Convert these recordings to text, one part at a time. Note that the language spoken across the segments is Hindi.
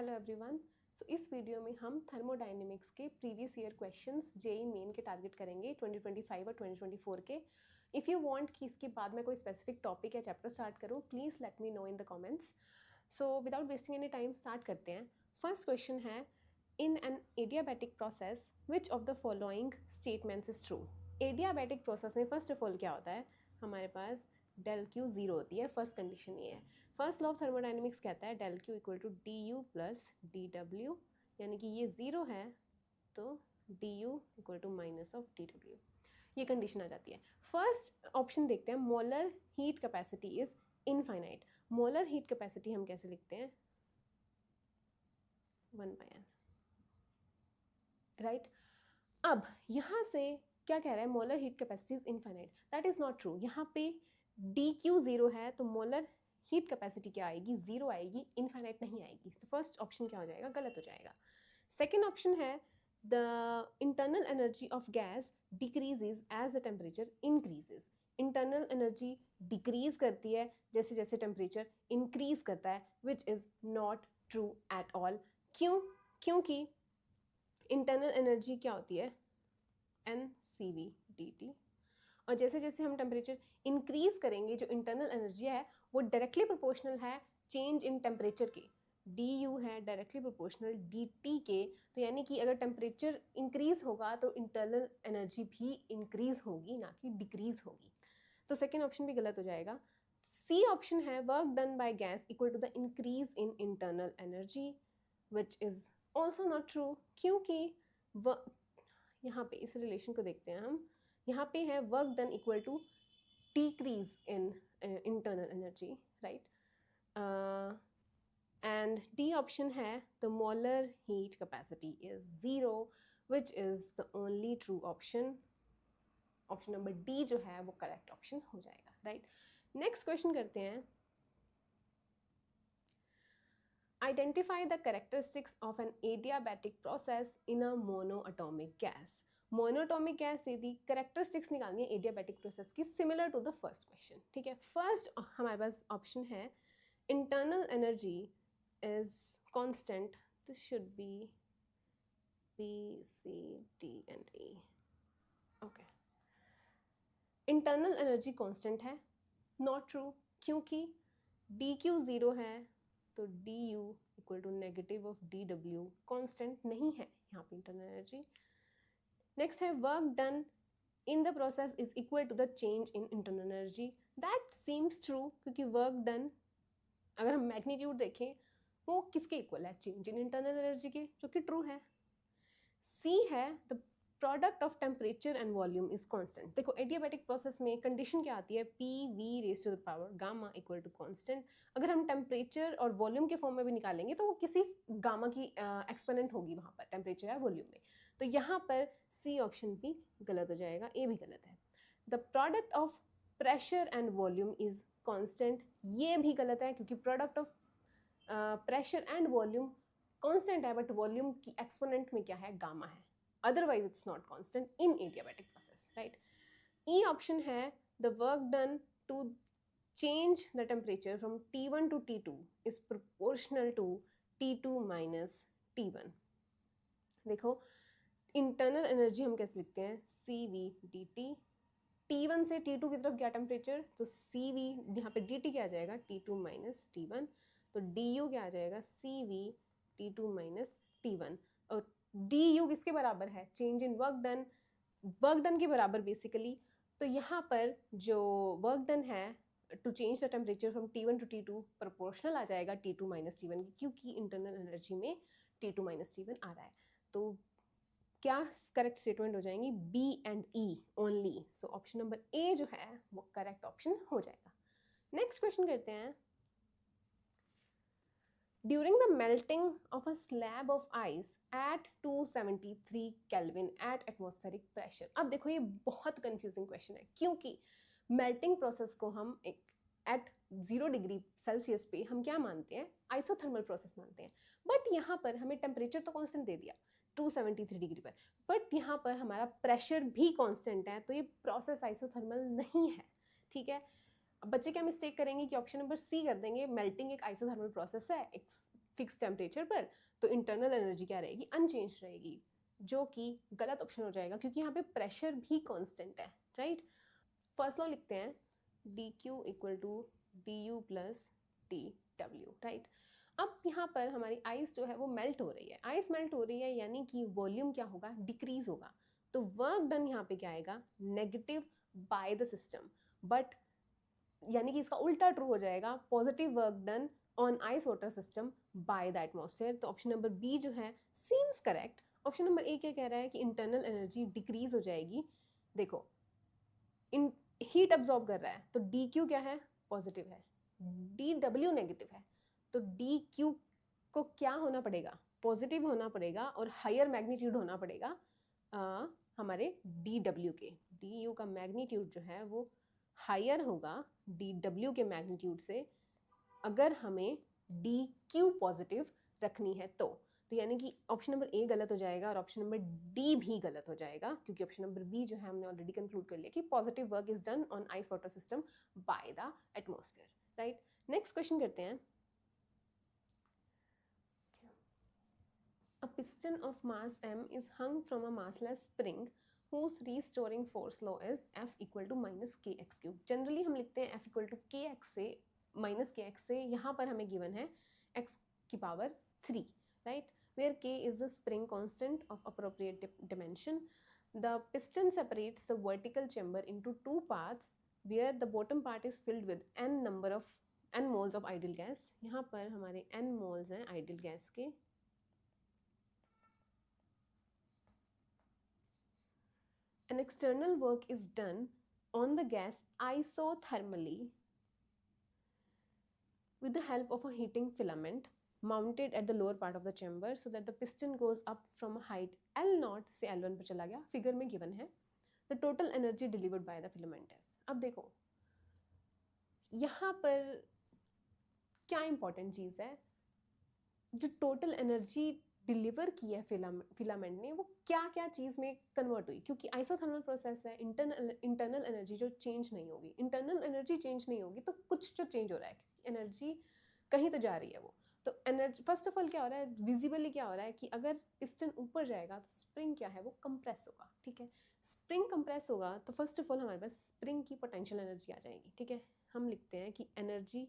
Hello everyone. सो इस वीडियो में हम थर्मोडायनेमिक्स के previous year questions JEE Main के टारगेट करेंगे 2025 और 2024 के। इफ़ यू वांट कि इसके बाद मैं कोई स्पेसिफिक टॉपिक या चैप्टर स्टार्ट करूं, please let me know in the comments. So without wasting any time start करते हैं। फर्स्ट क्वेश्चन है, in an adiabatic process which of the following statements is true. Adiabatic process में फर्स्ट ऑफ ऑल क्या होता है, हमारे पास डेल क्यू ज़ीरो होती है। फर्स्ट कंडीशन ये है। फर्स्ट लॉ ऑफ थर्मोडायनेमिक्स कहता है del Q equal to D U plus D W, यानी कि ये ज़ीरो है तो D U equal to minus of D W, ये कंडीशन आ जाती है। फर्स्ट ऑप्शन देखते हैं, molar heat capacity is infinite. Molar heat capacity हम कैसे लिखते हैं, 1/n, राइट। अब यहाँ से क्या कह रहा है, molar heat capacity is infinite, that is not true. यहाँ पे डी क्यू ज़ीरो है तो मोलर हीट कैपेसिटी क्या आएगी, ज़ीरो आएगी, इनफाइनाइट नहीं आएगी। तो फर्स्ट ऑप्शन क्या हो जाएगा, गलत हो जाएगा। सेकेंड ऑप्शन है, the internal energy of gas decreases as the temperature increases. Internal energy decrease करती है जैसे जैसे टेम्परेचर इंक्रीज करता है, which is not true at all. क्यों? क्योंकि इंटरनल एनर्जी क्या होती है, NCV/dt, और जैसे जैसे हम टेम्परेचर इंक्रीज करेंगे जो इंटरनल एनर्जी है वो डायरेक्टली प्रोपोर्शनल है चेंज इन टेम्परेचर के। du है डायरेक्टली प्रोपोर्शनल dt के, तो यानी कि अगर टेम्परेचर इंक्रीज होगा तो इंटरनल एनर्जी भी इंक्रीज होगी, ना कि डिक्रीज होगी। तो सेकेंड ऑप्शन भी गलत हो जाएगा। सी ऑप्शन है, work done by gas equal to the increase in internal energy, which is also not true. क्योंकि यहाँ पे इस रिलेशन को देखते हैं हम, यहाँ पे है work done equal to decrease in internal energy, right. And D option है, the molar heat capacity is zero, which is the only true option. Option number D जो है वो करेक्ट ऑप्शन हो जाएगा, राइट। नेक्स्ट क्वेश्चन करते हैं, identify the characteristics of an adiabatic process in a monoatomic gas। Monoatomic gas से दी करेक्टरिस्टिक्स निकालनी है एडियाबैटिक प्रोसेस की, similar to the first question, ठीक है। फर्स्ट हमारे पास ऑप्शन है, internal energy is constant, this should be B, C, D and E, okay. Internal energy constant है, नॉट ट्रू, क्योंकि डी क्यू ज़ीरो है तो D U equal to negative of D W, constant नहीं है यहाँ पे इंटरनल एनर्जी। नेक्स्ट है, work done in the process is equal to the change in internal energy, that seems true, क्योंकि वर्क डन अगर हम मैग्नीट्यूड देखें वो किसके इक्वल है, चेंज इन इंटरनल एनर्जी के, जो कि ट्रू है। सी है, the product of temperature and volume is constant. देखो एडियाबैटिक प्रोसेस में कंडीशन क्या आती है, PV raise to the power gamma equal to constant. अगर हम टेम्परेचर और वॉल्यूम के फॉर्म में भी निकालेंगे तो वो किसी गामा की एक्सपोनेंट होगी वहाँ पर, टेम्परेचर या वॉल्यूम में। तो यहाँ पर सी ऑप्शन भी गलत हो जाएगा, ए भी गलत है। The product of pressure and volume is constant, ये भी गलत है, क्योंकि product of pressure and volume constant है, बट वॉल्यूम की एक्सपोनेंट में क्या है, गामा है, otherwise it's not constant in adiabatic process, right। E option है, the work done to change the temperature from T1 to T2 is proportional to T2 minus T1। देखो इंटरनल एनर्जी हम कैसे लिखते हैं, CV/dt, T1 से T2 की तरफ क्या टेम्परेचर, तो CV यहाँ पे dt क्या आ जाएगा, T2 minus T1, तो du क्या आ जाएगा, CV/T2 minus T1, और du किसके बराबर है, change in work done, work done के बराबर बेसिकली। तो यहाँ पर जो वर्क डन है to change the temperature from T1 to T2 proportional आ जाएगा T2 माइनस T1 की, क्योंकि इंटरनल एनर्जी में T2 माइनस T1 आ रहा है। तो क्या करेक्ट स्टेटमेंट हो जाएंगी, B and E only. So option number A जो है वो करेक्ट ऑप्शन हो जाएगा। नेक्स्ट क्वेश्चन करते हैं, During the melting of a slab of ice at 273 Kelvin at atmospheric pressure। अब देखो ये बहुत कंफ्यूजिंग क्वेश्चन है, क्योंकि मेल्टिंग प्रोसेस को हम एक एट 0 डिग्री सेल्सियस पे हम क्या मानते हैं, आइसोथर्मल प्रोसेस मानते हैं। बट यहाँ पर हमें टेम्परेचर तो कांस्टेंट दे दिया 273 डिग्री पर, बट यहाँ पर हमारा प्रेशर भी कांस्टेंट है, तो ये प्रोसेस आइसोथर्मल नहीं है, ठीक है। अब बच्चे क्या मिस्टेक करेंगे कि ऑप्शन नंबर सी कर देंगे, मेल्टिंग एक आइसोथर्मल प्रोसेस है, फिक्स टेम्परेचर पर, तो इंटरनल एनर्जी क्या रहेगी, अनचेंज रहेगी, जो कि गलत ऑप्शन हो जाएगा क्योंकि यहाँ पे प्रेशर भी कांस्टेंट है, राइट। फर्स्ट लॉ लिखते हैं, D Q equal to D U plus D W, right. अब यहाँ पर हमारी आइस जो है वो मेल्ट हो रही है, आइस मेल्ट हो रही है यानी कि वॉल्यूम क्या होगा, डिक्रीज होगा, तो वर्क डन यहाँ पे क्या आएगा, negative bye the system, but यानी कि इसका उल्टा ट्रू हो जाएगा, positive work done on ice water system by the atmosphere. तो ऑप्शन नंबर बी जो है सीम्स करेक्ट। ऑप्शन नंबर ए क्या कह रहा है कि इंटरनल एनर्जी डिक्रीज हो जाएगी। देखो इन हीट अब्जॉर्ब कर रहा है तो डी क्यू क्या है, पॉजिटिव है, डी डब्ल्यू नेगेटिव है, तो डी क्यू को क्या होना पड़ेगा, पॉजिटिव होना पड़ेगा और हायर मैग्नीट्यूड होना पड़ेगा हमारे डी डब्ल्यू के, डी यू का मैग्नीट्यूड जो है वो हायर होगा डी डब्ल्यू के मैग्नीट्यूड से, अगर हमें डी क्यू पॉजिटिव रखनी है तो यानी कि ऑप्शन नंबर ए गलत हो जाएगा और ऑप्शन नंबर डी भी गलत हो जाएगा, क्योंकि ऑप्शन नंबर बी जो है हमने ऑलरेडी कंक्लूड कर लिया कि positive work is done on ice water system by the atmosphere, right. Next question करते हैं, a piston of mass m is hung from a massless spring whose restoring force law is F equal to minus kx cube। Generally हम लिखते हैं F equal to kx से माइनस kx से, यहाँ पर हमें गिवन है x की power 3, right, where k is the spring constant of appropriate dimension। The piston separates the vertical chamber into two parts where the bottom part is filled with n moles of ideal gas। यहाँ पर हमारे n moles हैं ideal gas के, an external work is done on the gas isothermally with the help of a heating filament mounted at the lower part of the chamber so that the piston goes up from a height L0 से L1 पर चला गया, फिगर में गिवन है। The total energy delivered by the filament is। अब देखो यहाँ पर क्या इंपॉर्टेंट चीज़ है, जो टोटल एनर्जी डिलीवर की है फिलामेंट ने वो क्या क्या चीज़ में कन्वर्ट हुई, क्योंकि आइसोथर्मल प्रोसेस है, इंटरनल एनर्जी जो चेंज नहीं होगी, इंटरनल एनर्जी चेंज नहीं होगी तो कुछ जो चेंज हो रहा है, क्योंकि एनर्जी कहीं तो जा रही है वो, तो एनर्जी फर्स्ट ऑफ ऑल क्या हो रहा है, विजिबली क्या हो रहा है कि अगर पिस्टन ऊपर जाएगा तो स्प्रिंग क्या है वो कंप्रेस होगा, ठीक है, स्प्रिंग कंप्रेस होगा तो फर्स्ट ऑफ ऑल हमारे पास स्प्रिंग की पोटेंशियल एनर्जी आ जाएगी, ठीक है। हम लिखते हैं कि एनर्जी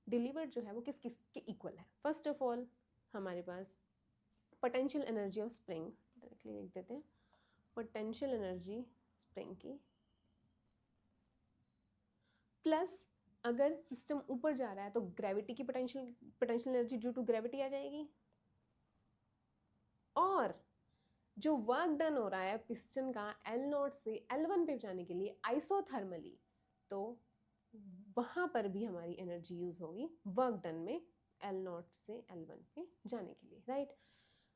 डिलीवर्ड जो है वो किस किस के इक्वल है। फर्स्ट ऑफ ऑल हमारे पास potential energy of spring directly लिख देते हैं, पोटेंशियल एनर्जी स्प्रिंग की प्लस अगर सिस्टम ऊपर जा रहा है तो ग्रेविटी की potential energy due to gravity आ जाएगी, और जो वर्क डन हो रहा है पिस्टन का L0 से L1 पे जाने के लिए आइसोथर्मली, तो वहाँ पर भी हमारी एनर्जी यूज होगी वर्क डन में L0 से L1 पे जाने के लिए, राइट।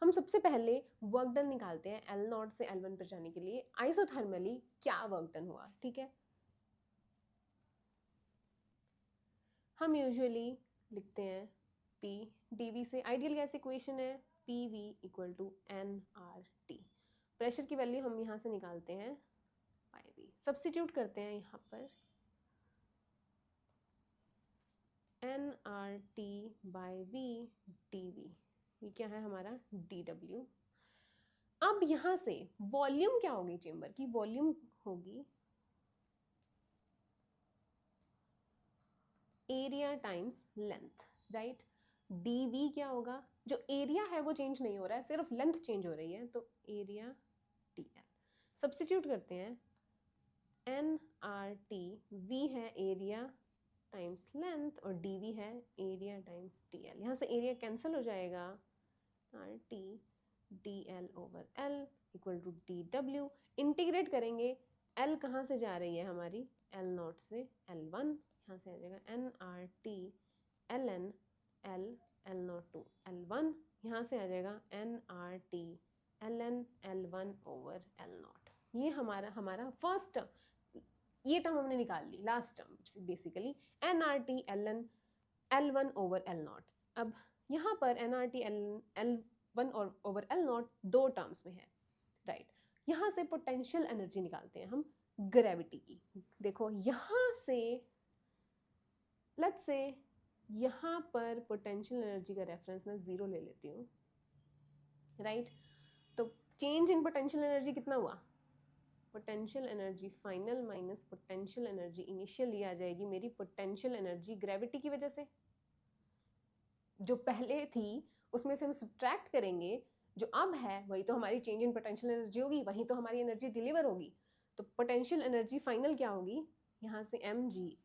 हम सबसे पहले वर्क डन निकालते हैं L0 से L1 पर जाने के लिए आइसोथर्मली क्या वर्क डन हुआ, ठीक है। हम यूजुअली लिखते हैं P dV से, आइडियल गैस इक्वेशन है PV equal to nRT, pressure की वैल्यू हम यहाँ से निकालते हैं IV, सब्स्टिट्यूट करते हैं यहाँ पर nRT बाय V dV, ये क्या है हमारा dW। अब यहाँ से वॉल्यूम क्या होगी चेंबर की, वॉल्यूम होगी area times length, right. dV क्या होगा, जो एरिया है वो चेंज नहीं हो रहा है, सिर्फ लेंथ चेंज हो रही है, तो एरिया dl। सब्स्टिट्यूट करते हैं nRT, V है एरिया टाइम्स लेंथ और dV है एरिया टाइम्स dl, यहाँ से एरिया कैंसिल हो जाएगा, RT dl over L equal to dW। Integrate करेंगे, L कहाँ से जा रही है हमारी, L0 से L1, यहाँ से आ जाएगा nRT ln L L0 to L1, यहाँ से आ जाएगा nRT ln L1 over L0। ये हमारा फर्स्ट टर्म, ये टर्म हमने निकाल ली, last term basically nRT ln L1 over L0। अब यहाँ पर nRT L1 ओवर L0 दो टर्म्स में है, राइट। यहाँ से पोटेंशियल एनर्जी निकालते हैं हम ग्रेविटी की। देखो यहाँ से लेट्स से यहाँ पर पोटेंशियल एनर्जी का रेफरेंस मैं 0 ले लेती हूँ, राइट। तो चेंज इन पोटेंशियल एनर्जी कितना हुआ, potential energy final minus potential energy initial, ये आ जाएगी मेरी पोटेंशियल एनर्जी ग्रेविटी की वजह से। जो पहले थी उसमें से हम सब्ट्रैक्ट करेंगे, जो अब है वही तो हमारी चेंज इन पोटेंशियल एनर्जी होगी, वही तो हमारी एनर्जी डिलीवर होगी। तो पोटेंशियल एनर्जी फाइनल क्या होगी, यहाँ से mg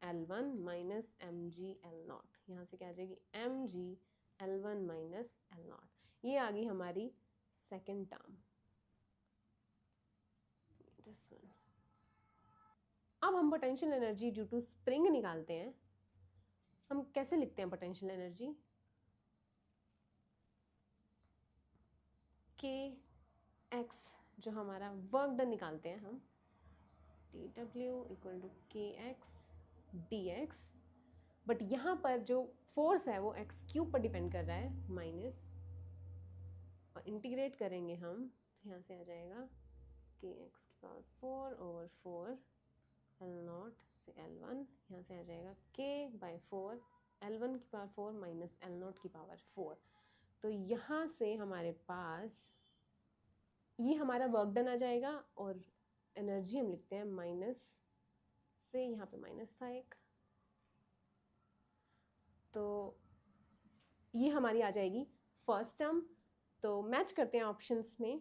L1 minus mg L0, यहाँ से क्या आ जाएगी mg L1 माइनस L0, ये आ गई हमारी सेकेंड टर्म। अब हम potential energy due to spring निकालते हैं। हम कैसे लिखते हैं पोटेंशियल एनर्जी, के एक्स जो हमारा वर्क डन निकालते हैं हम, dw इक्वल टू के एक्स डी एक्स, बट यहाँ पर जो फोर्स है वो एक्स क्यूब पर डिपेंड कर रहा है माइनस, और इंटीग्रेट करेंगे हम तो यहाँ से आ जाएगा के एक्स की पावर 4 ओवर 4 L0 से L1, यहाँ से आ जाएगा k बाई 4 L1 की पावर 4 माइनस L0 की पावर 4। तो यहाँ से हमारे पास ये हमारा वर्क डन आ जाएगा, और एनर्जी हम लिखते हैं माइनस से, यहाँ पे माइनस था एक, तो ये हमारी आ जाएगी फर्स्ट टर्म। तो मैच करते हैं ऑप्शंस में,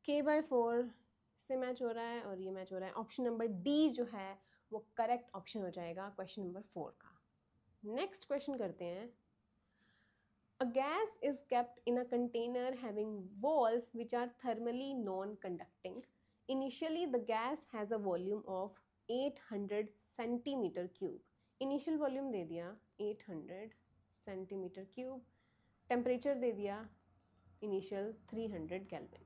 k बाई 4 से मैच हो रहा है और ये मैच हो रहा है। ऑप्शन नंबर डी जो है वो करेक्ट ऑप्शन हो जाएगा क्वेश्चन नंबर 4 का। नेक्स्ट क्वेश्चन करते हैं। A gas is kept in a container having walls which are thermally non-conducting. Initially, the gas has a volume of 800 centimeter cube. Initial volume दे दिया 800 centimeter cube. Temperature दे दिया initial 300 Kelvin.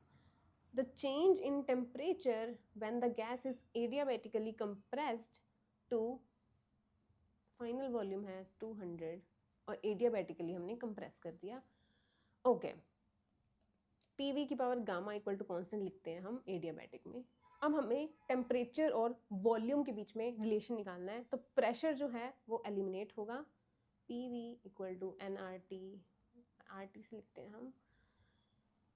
The change in temperature when the gas is adiabatically compressed to final volume है 200 और एडियाबैटिकली हमने कंप्रेस कर दिया। ओके, पीवी की power gamma equal to constant लिखते हैं हम एडियाबैटिक में। अब हमें टेम्परेचर और वॉल्यूम के बीच में रिलेशन निकालना है, तो प्रेशर जो है वो एलिमिनेट होगा, PV equal to N R T, R T से लिखते हैं हम।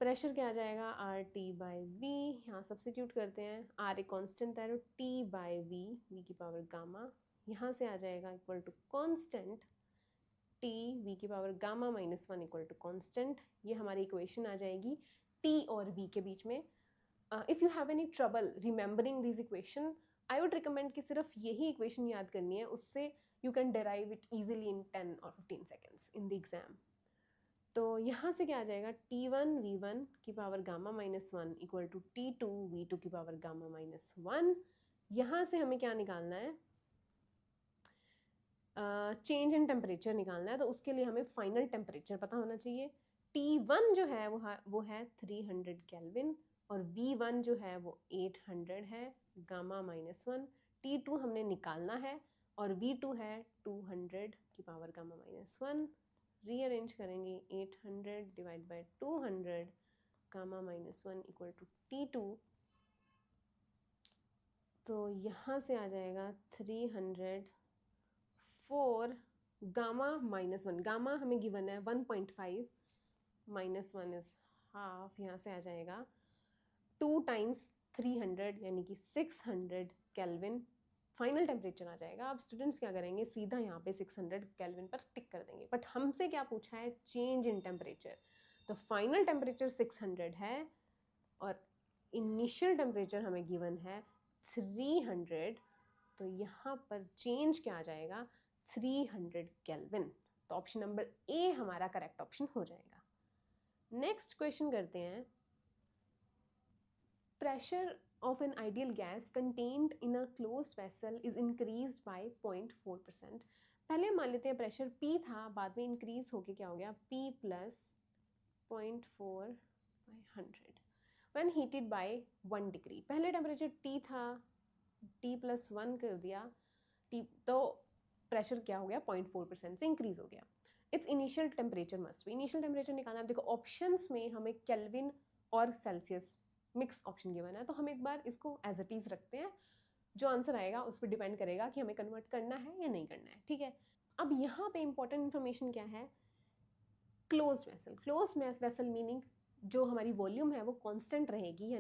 प्रेशर क्या आ जाएगा, आर टी बाई वी, यहाँ सब्सटीट्यूट करते हैं, आर ए कॉन्स्टेंट है तो टी बाई वी, वी की पावर गामा, यहाँ से आ जाएगा equal to constant T V की power gamma minus 1 equal to constant. ये हमारी इक्वेशन आ जाएगी टी और वी के बीच में। If you have any trouble remembering this equation, I would recommend कि सिर्फ यही इक्वेशन याद करनी है, उससे you can derive it easily in 10 और 15 सेकेंड्स इन द एग्जाम। तो यहाँ से क्या आ जाएगा, T1 V1 की power gamma minus 1 equal to T2 V2 की पावर गामा माइनस 1। यहाँ से हमें क्या निकालना है, चेंज इन टेम्परेचर निकालना है, तो उसके लिए हमें फाइनल टेम्परेचर पता होना चाहिए। T1 जो है वो है 300 केल्विन, और V1 जो है वो 800 है, गामा माइनस 1। T2 हमने निकालना है और V2 है 200 की पावर गामा माइनस 1। रीअरेंज करेंगे, 800 divide by 200 gamma minus 1 equal to T2, तो यहाँ से आ जाएगा 304 गामा माइनस 1, गामा हमें गिवन है 1.5 माइनस 1 इज हाफ, यहाँ से आ जाएगा 2 टाइम्स 300 यानी कि 600 केल्विन फाइनल टेम्परेचर आ जाएगा। अब स्टूडेंट्स क्या करेंगे, सीधा यहाँ पे 600 केल्विन पर टिक कर देंगे, बट हमसे क्या पूछा है, चेंज इन टेम्परेचर, तो फाइनल टेम्परेचर 600 है और इनिशियल टेम्परेचर हमें गिवन है 300, तो यहाँ पर चेंज क्या आ जाएगा, 300 केल्विन। तो ऑप्शन नंबर ए हमारा करेक्ट ऑप्शन हो जाएगा। नेक्स्ट क्वेश्चन करते हैं। Pressure of an ideal gas contained in a closed vessel is increased by 0.4%। पहले मान लेते हैं प्रेशर P था, बाद में इंक्रीज होके क्या हो गया, P plus 0.4 by 100 when heated by 1 degree. पहले टेम्परेचर T था, T प्लस 1 कर दिया, T तो प्रेशर क्या हो गया, 0.4% से इंक्रीज हो गया। It's initial temperature must be, initial temperature निकालना है। देखो ऑप्शंस में हमें केल्विन और सेल्सियस मिक्स ऑप्शन गिवन है, तो हम एक बार इसको एज इट इज रखते हैं जो आंसर आएगा उस पर डिपेंड करेगा कि हमें कन्वर्ट करना है या नहीं करना है, ठीक है। अब यहाँ पे इंपॉर्टेंट इन्फॉर्मेशन क्या है, close vessel. Close vessel meaning जो हमारी वॉल्यूम है वो कांस्टेंट रहेगी,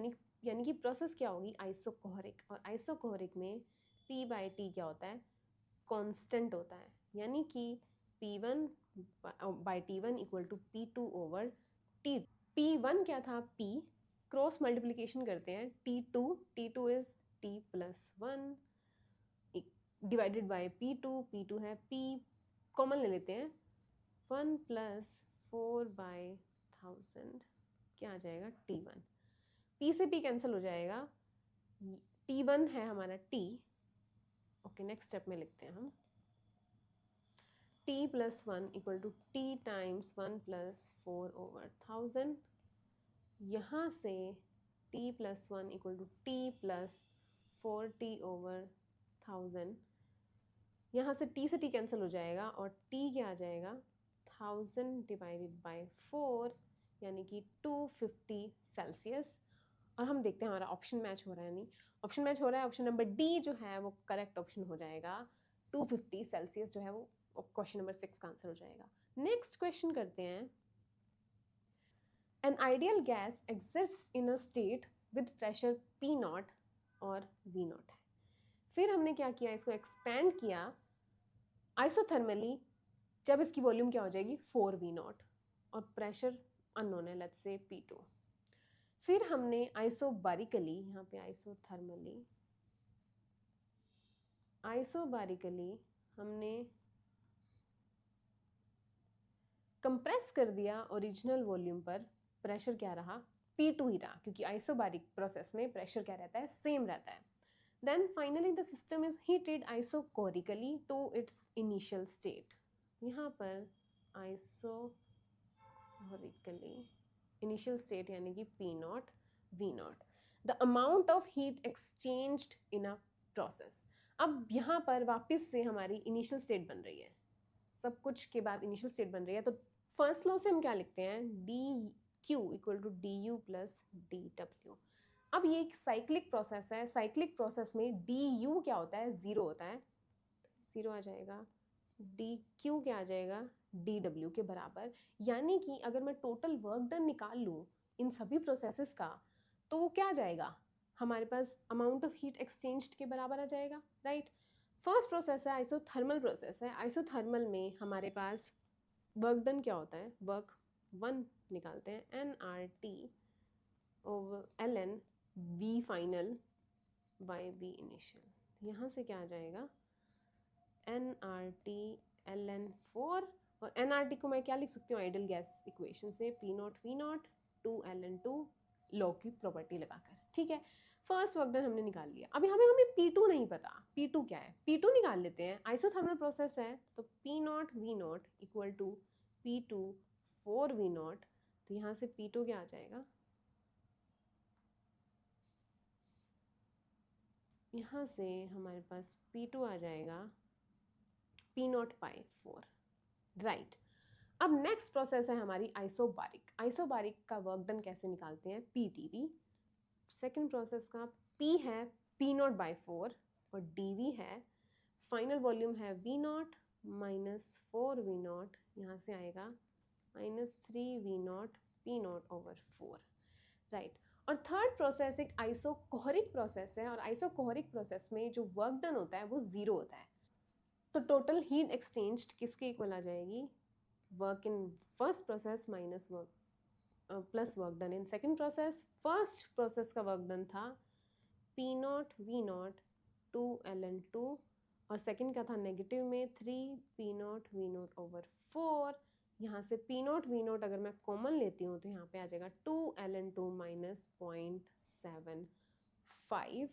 यानी कि प्रोसेस क्या होगी, आइसोकोहरिक, और आइसोकोहरिक में P/T क्या होता है, कांस्टेंट होता है, यानी कि P1/T1 equal to P2 over T। P1 क्या था, P, क्रॉस मल्टीप्लिकेशन करते हैं, T2 is T+1 divided by P2 है P, कॉमन ले लेते हैं, 1 + 4/1000 क्या आ जाएगा, T1। P से P कैंसिल हो जाएगा, T1 है हमारा T। ओके, नेक्स्ट स्टेप में लिखते हैं हम, T+1 equal to T times 1 + 4/1000। यहाँ से T+1 equal to T + 4T/1000। यहाँ से T कैंसिल हो जाएगा और T क्या आ जाएगा, 1000 डिवाइडेड बाय 4, यानी कि 250 सेल्सियस। और हम देखते हैं हमारा ऑप्शन मैच हो रहा है नहीं, ऑप्शन मैच हो रहा है, ऑप्शन नंबर डी जो है वो करेक्ट ऑप्शन हो जाएगा, 250 सेल्सियस जो है वो क्वेश्चन नंबर 6 का आंसर हो जाएगा। नेक्स्ट क्वेश्चन करते हैं, an ideal gas exist in a state with pressure P0 और V0 है। फिर हमने क्या किया, इसको एक्सपेंड किया आइसोथर्मली, जब इसकी वॉल्यूम क्या हो जाएगी, 4V0 और प्रेशर अननोन है, लेट्स से P2। फिर हमने आइसोबारिकली, यहाँ पे आइसोबारिकली हमने कंप्रेस कर दिया ओरिजिनल वॉल्यूम पर, प्रेशर क्या रहा, P2 ही रहा, क्योंकि आइसोबारिक प्रोसेस में प्रेशर क्या रहता है, सेम रहता है। Then finally the system is heated isochorically to its initial state। यहाँ पर isochorically initial state यानी कि P0 V0, the amount of heat exchanged in a process। अब यहाँ पर वापस से हमारी इनिशियल स्टेट बन रही है, सब कुछ के बाद इनिशियल स्टेट बन रही है, तो फर्स्ट लॉ से हम क्या लिखते हैं, dQ equal to du plus dW। अब ये एक साइक्लिक प्रोसेस है, साइक्लिक प्रोसेस में du क्या होता है, 0 होता है, 0 आ जाएगा, dq क्या आ जाएगा, dw के बराबर। यानी कि अगर मैं टोटल वर्क डन निकाल लूँ इन सभी प्रोसेसेस का, तो वो क्या आ जाएगा, हमारे पास अमाउंट ऑफ हीट एक्सचेंज्ड के बराबर आ जाएगा, राइट। फर्स्ट प्रोसेस है आइसोथर्मल प्रोसेस है, आइसोथर्मल में हमारे पास वर्क डन क्या होता है, वर्क 1 निकालते हैं, nRT over ln V final by V initial. यहाँ से क्या आ जाएगा, nRT ln 4, और nRT को मैं क्या लिख सकती हूँ, आइडियल गैस इक्वेशन से, P0 V0 2 ln 2 लॉ की प्रॉपर्टी लगाकर, ठीक है। फर्स्ट वर्क डन हमने निकाल लिया। अभी हमें P2 नहीं पता, P2 क्या है, P2 निकाल लेते हैं, आइसोथर्मल प्रोसेस है, तो P0 V0 equal to P2 4V0, तो यहाँ से P2 क्या आ जाएगा, यहाँ से हमारे पास P2 आ जाएगा P0/4, राइट। अब नेक्स्ट प्रोसेस है हमारी आइसोबारिक। आइसोबारिक का वर्क डन कैसे निकालते हैं, PdV। सेकेंड प्रोसेस का P है P0/4 और dV है, फाइनल वॉल्यूम है V0 माइनस 4V0, यहाँ से आएगा -3V0 P0/4, राइट। और थर्ड प्रोसेस एक आइसोकोहरिक प्रोसेस है, और आइसोकोहरिक प्रोसेस में जो वर्क डन होता है वो 0 होता है, तो टोटल हीट एक्सचेंज्ड किसके इक्वल आ जाएगी, work in first process minus work plus work done in second process. First process का वर्क डन था P0 V0 2 ln 2, और सेकेंड का था नेगेटिव में 3 P0 V0/4। यहाँ से P0 V0 अगर मैं कॉमन लेती हूँ तो यहाँ पे आ जाएगा 2 ln 2 माइनस 0.75।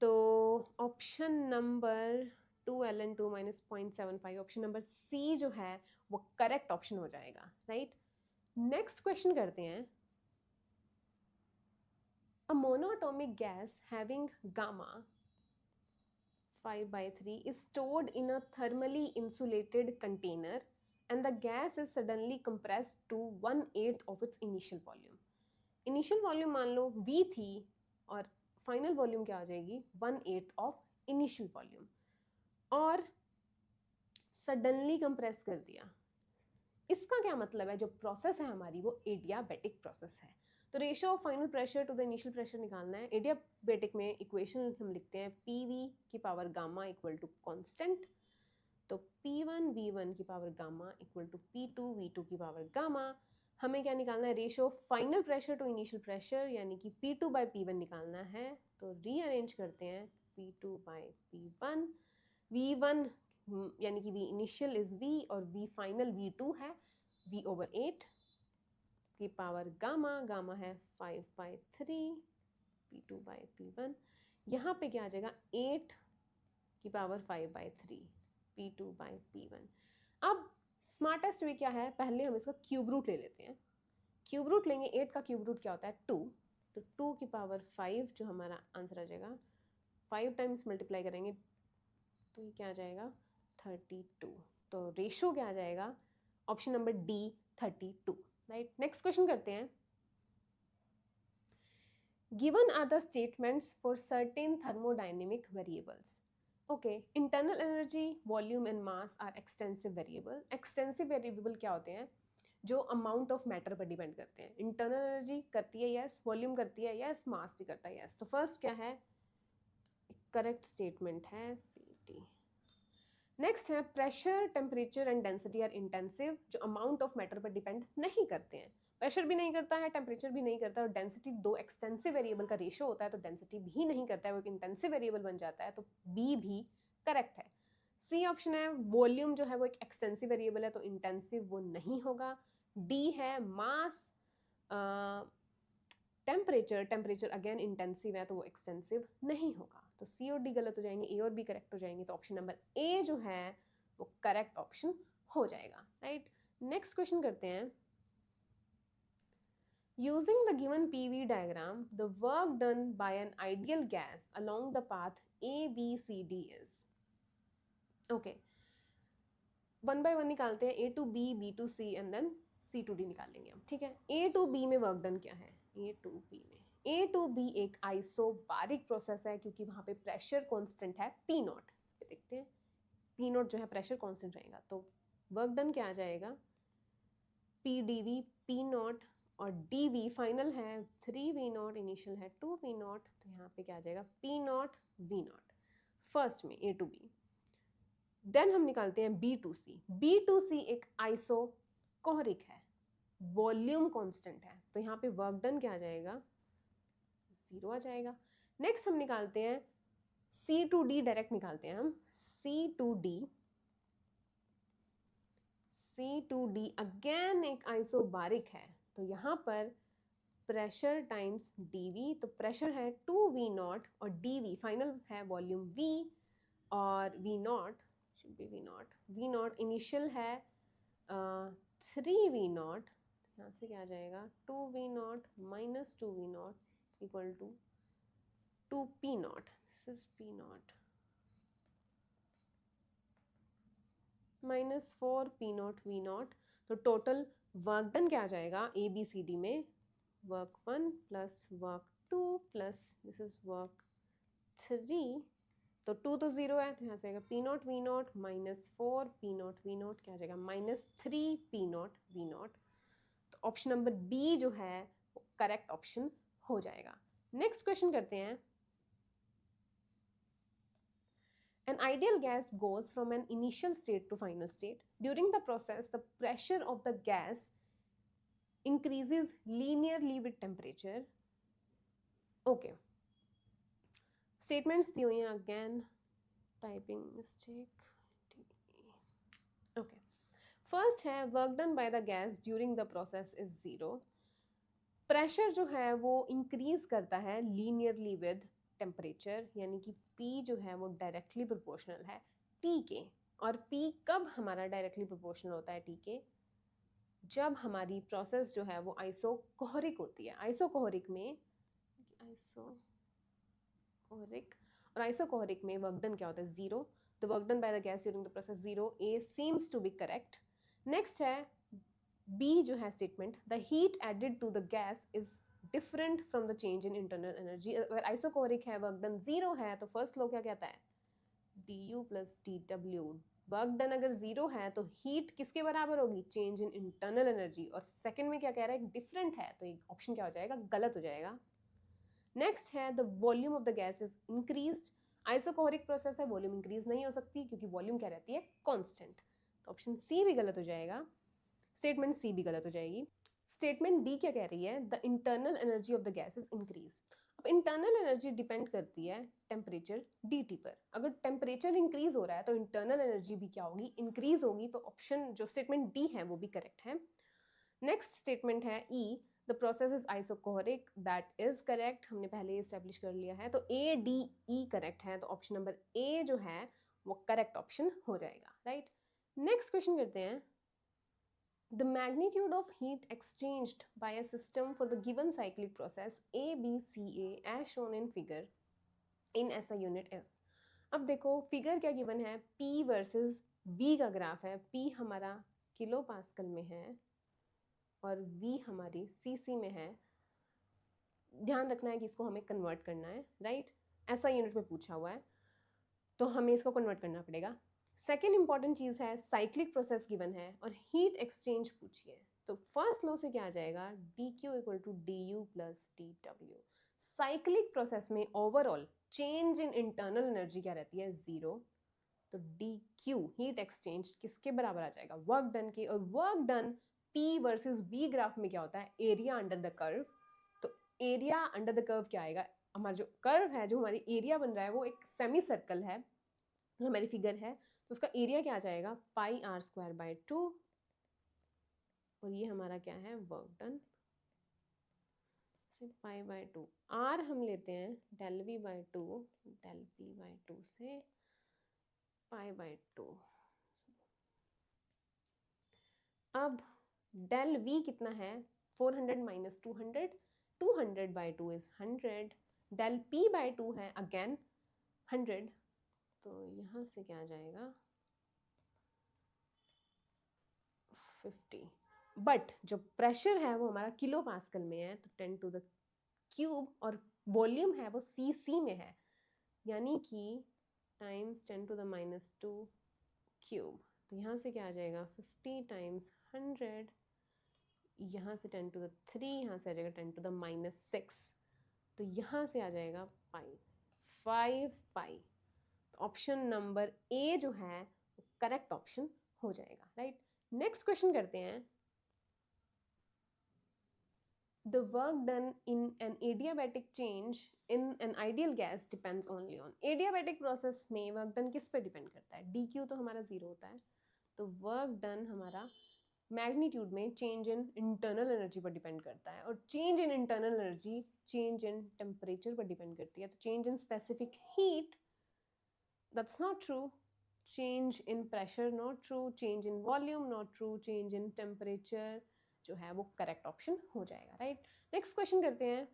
तो option number 2 ln 2 minus 0.75, option number C जो है वो करेक्ट ऑप्शन हो जाएगा, राइट। नेक्स्ट क्वेश्चन करते हैं, a monoatomic gas having gamma 5/3 is stored in a thermally insulated container and the gas is suddenly compressed to 1/8 of its initial volume। Initial volume मान लो V थी और फाइनल वॉल्यूम क्या हो जाएगी 1/8 ऑफ इनिशियल वॉल्यूम, और सडनली कंप्रेस कर दिया। इसका क्या मतलब है, जो प्रोसेस है हमारी वो एडियाबैटिक प्रोसेस है। तो ratio of final pressure to the initial pressure निकालना है। एडियाबैटिक में इक्वेशन हम लिखते हैं PV की power gamma equal to constant, तो P1 V1 की power gamma equal to P2 V2 की पावर गामा। हमें क्या निकालना है, ratio of final pressure to initial pressure यानी कि P2 बाई P1 निकालना है। तो रीअरेंज करते हैं, P2 बाई P1, V1 यानी कि V इनिशियल इज V और V फाइनल V2 है, V/8 की पावर गामा, गामा है 5/3 P2 बाई P1। यहाँ पे क्या आ जाएगा 8 की पावर 5/3 P2 बाई P1। अब स्मार्टेस्ट वे क्या है, पहले हम इसका क्यूब रूट ले लेते हैं। क्यूब रूट लेंगे, 8 का क्यूब रूट क्या होता है 2, तो 2 की पावर 5 जो हमारा आंसर आ जाएगा, 5 टाइम्स मल्टीप्लाई करेंगे तो ये क्या आ जाएगा 32। तो रेशो क्या आ जाएगा, option number D 32, right. Next question करते हैं। Given are the statements for certain thermodynamic variables. Okay, internal energy, volume and mass are extensive variable. Extensive variable क्या होते हैं, जो अमाउंट ऑफ मैटर पर डिपेंड करते हैं। इंटरनल एनर्जी करती है यस, वॉल्यूम करती है यस, मास भी करता है यस। तो फर्स्ट क्या है, करेक्ट स्टेटमेंट है CT। नेक्स्ट है pressure, temperature and density are intensive, जो अमाउंट ऑफ मैटर पर डिपेंड नहीं करते हैं। प्रेशर भी नहीं करता है, टेम्परेचर भी नहीं करता है, और डेंसिटी दो एक्सटेंसिव वेरिएबल का रेशियो होता है, तो डेंसिटी भी नहीं करता है, वो एक इंटेंसिव वेरिएबल बन जाता है। तो बी भी करेक्ट है। सी ऑप्शन है वॉल्यूम जो है वो एक एक्सटेंसिव वेरिएबल है, तो इंटेंसिव वो नहीं होगा। डी है मास, टेम्परेचर, टेम्परेचर अगेन इंटेंसिव है, तो वो एक्सटेंसिव नहीं होगा। तो सी और डी गलत हो जाएंगे, ए और बी करेक्ट हो जाएंगे, तो ऑप्शन नंबर ए जो है वो करेक्ट ऑप्शन हो जाएगा, राइट। नेक्स्ट क्वेश्चन करते हैं। Using the given PV diagram, the work done by an ideal gas along the path A, B, C, D is. Okay. 1 by 1 निकालते हैं, A to B, B to C and then C to D निकालेंगे हम, ठीक है। A to B में वर्क डन क्या है, A to B में, A to B एक आइसोबारिक प्रोसेस है, क्योंकि वहाँ पे प्रेशर कांस्टेंट है P0। देखते हैं P0 जो है प्रेशर कांस्टेंट रहेगा, तो वर्क डन क्या आ जाएगा PdV P0, और dV फाइनल है 3V0, इनिशियल है 2V0, तो यहाँ पे क्या आ जाएगा P0 V0 फर्स्ट में A to B। देन हम निकालते हैं B to C। B to C एक आइसोकोहरिक है, वॉल्यूम कांस्टेंट है, तो यहाँ पे वर्क डन क्या आ जाएगा 0 आ जाएगा। नेक्स्ट हम निकालते हैं C to D, डायरेक्ट निकालते हैं हम C to D अगेन एक आइसोबारिक है, तो यहाँ पर प्रेशर टाइम्स dV, तो प्रेशर है 2V0 और dV फाइनल है वॉल्यूम V, और V0 V0 इनिशियल है 3V0, यहाँ से क्या आ जाएगा 2V0 minus 2V0 equal to 2P0, this is P0 minus 4P0 V0। तो टोटल वर्क डन क्या आ जाएगा ABCD में, work 1 plus work 2 plus this is work 3, तो 2 तो 0 है, तो यहाँ से आएगा P0 V0 minus 4P0 V0, क्या आ जाएगा माइनस 3P0 V0। तो ऑप्शन नंबर बी जो है वो करेक्ट ऑप्शन हो जाएगा। नेक्स्ट क्वेश्चन करते हैं। An ideal gas goes from an initial state to final state. During the process, the pressure of the gas increases linearly with temperature. Okay. Statements दी हुई हैं, again typing mistake. Okay. First है work done by the gas during the process is 0. Pressure जो है वो increase करता है linearly with टेम्परेचर, यानी कि P जो है वो डायरेक्टली प्रोपोर्शनल है T के। और P कब हमारा डायरेक्टली प्रोपोर्शनल होता है T के, जब हमारी प्रोसेस जो है वो आइसोकोहरिक होती है। आइसोकोहरिक और आइसोकोहरिक में वर्क डन क्या होता है 0, the work done by the gas during the process 0, A seems to be correct. Next है B जो है statement, the heat added to the gas is different from the change in internal energy. अगर आइसोकोरिक है, वर्क डन 0 है, तो फर्स्ट लॉ क्या कहता है, du plus dw। Work done अगर 0 है तो हीट किसके बराबर होगी, चेंज इन इंटरनल एनर्जी। और सेकंड में क्या कह रहा है, डिफरेंट है, तो ये ऑप्शन क्या हो जाएगा, गलत हो जाएगा। नेक्स्ट है the volume of the gas is increased. Isochoric process है, वॉल्यूम इंक्रीज नहीं हो सकती क्योंकि वॉल्यूम क्या रहती है, कांस्टेंट। तो ऑप्शन सी भी गलत हो जाएगा, स्टेटमेंट सी भी गलत हो जाएगी। स्टेटमेंट डी क्या कह रही है, the internal energy of the gas is increase. अब इंटरनल एनर्जी डिपेंड करती है टेम्परेचर dt पर। अगर टेम्परेचर इंक्रीज हो रहा है तो इंटरनल एनर्जी भी क्या होगी, इंक्रीज होगी। तो ऑप्शन जो स्टेटमेंट डी है वो भी करेक्ट है। नेक्स्ट स्टेटमेंट है E, the process is isochoric, that is correct, हमने पहले ही एस्टेब्लिश कर लिया है। तो ए डी ई करेक्ट है, तो ऑप्शन नंबर ए जो है वो करेक्ट ऑप्शन हो जाएगा, राइट। नेक्स्ट क्वेश्चन करते हैं, the magnitude of heat exchanged by a system for the given cyclic process ABCA as shown in figure in SI unit is। अब देखो फिगर क्या गिवन है, P वर्सेस V का ग्राफ है। P हमारा किलो पास्कल में है और V हमारी CC में है। ध्यान रखना है कि इसको हमें कन्वर्ट करना है, राइट। SI यूनिट में पूछा हुआ है तो हमें इसको कन्वर्ट करना पड़ेगा। सेकेंड इंपॉर्टेंट चीज है साइक्लिक प्रोसेस गिवन है और हीट एक्सचेंज पूछी है। तो फर्स्ट लॉ से क्या आ जाएगा, D Q equal to D U plus D W. Cyclic process में overall change in internal energy क्या रहती है, 0। तो डी क्यू हीट एक्सचेंज किसके बराबर आ जाएगा, वर्क डन के। और work done P versus V graph में क्या होता है, एरिया अंडर द कर्व। तो एरिया अंडर द कर्व क्या आएगा, हमारा जो कर्व है, जो हमारी एरिया बन रहा है वो एक सेमी सर्कल है, जो हमारी फिगर है। तो उसका एरिया क्या आ जाएगा, पाई आर स्क्वायर बाय 2। और ये हमारा क्या है, वर्क डन से पाई बाय 2। आर हम लेते हैं del V by 2, del P by 2 से पाई बाय 2। अब डेल वी कितना है, 400 minus 200, 200 by 2 is 100। Del P by 2 है अगेन 100, तो यहाँ से क्या आ जाएगा 50। बट जो प्रेशर है वो हमारा किलो पास्कल में है, तो 10 टू द क्यूब, और वॉल्यूम है वो सीसी में है, यानी कि times 10 to the minus 2 cube. तो यहाँ से क्या आ जाएगा 50 टाइम्स 100, यहाँ से 10 टू द 3, यहाँ से आ जाएगा 10 टू द माइनस 6, तो यहाँ से आ जाएगा पाई, 5 पाई। ऑप्शन नंबर ए जो है करेक्ट ऑप्शन हो जाएगा, राइट। नेक्स्ट क्वेश्चन करते हैं, the work done in an adiabatic change in an ideal gas depends only on। adiabatic process में वर्क डन किस पे डिपेंड करता है, dq तो हमारा 0 होता है, तो वर्क डन हमारा मैग्नीट्यूड में चेंज इन इंटरनल एनर्जी पर डिपेंड करता है। और change in internal energy change in temperature पर डिपेंड करती है। तो change in specific heat, that's not true. Change in pressure not true, change in volume not true, change in temperature जो है वो करेक्ट ऑप्शन हो जाएगा, राइट। नेक्स्ट क्वेश्चन करते हैं,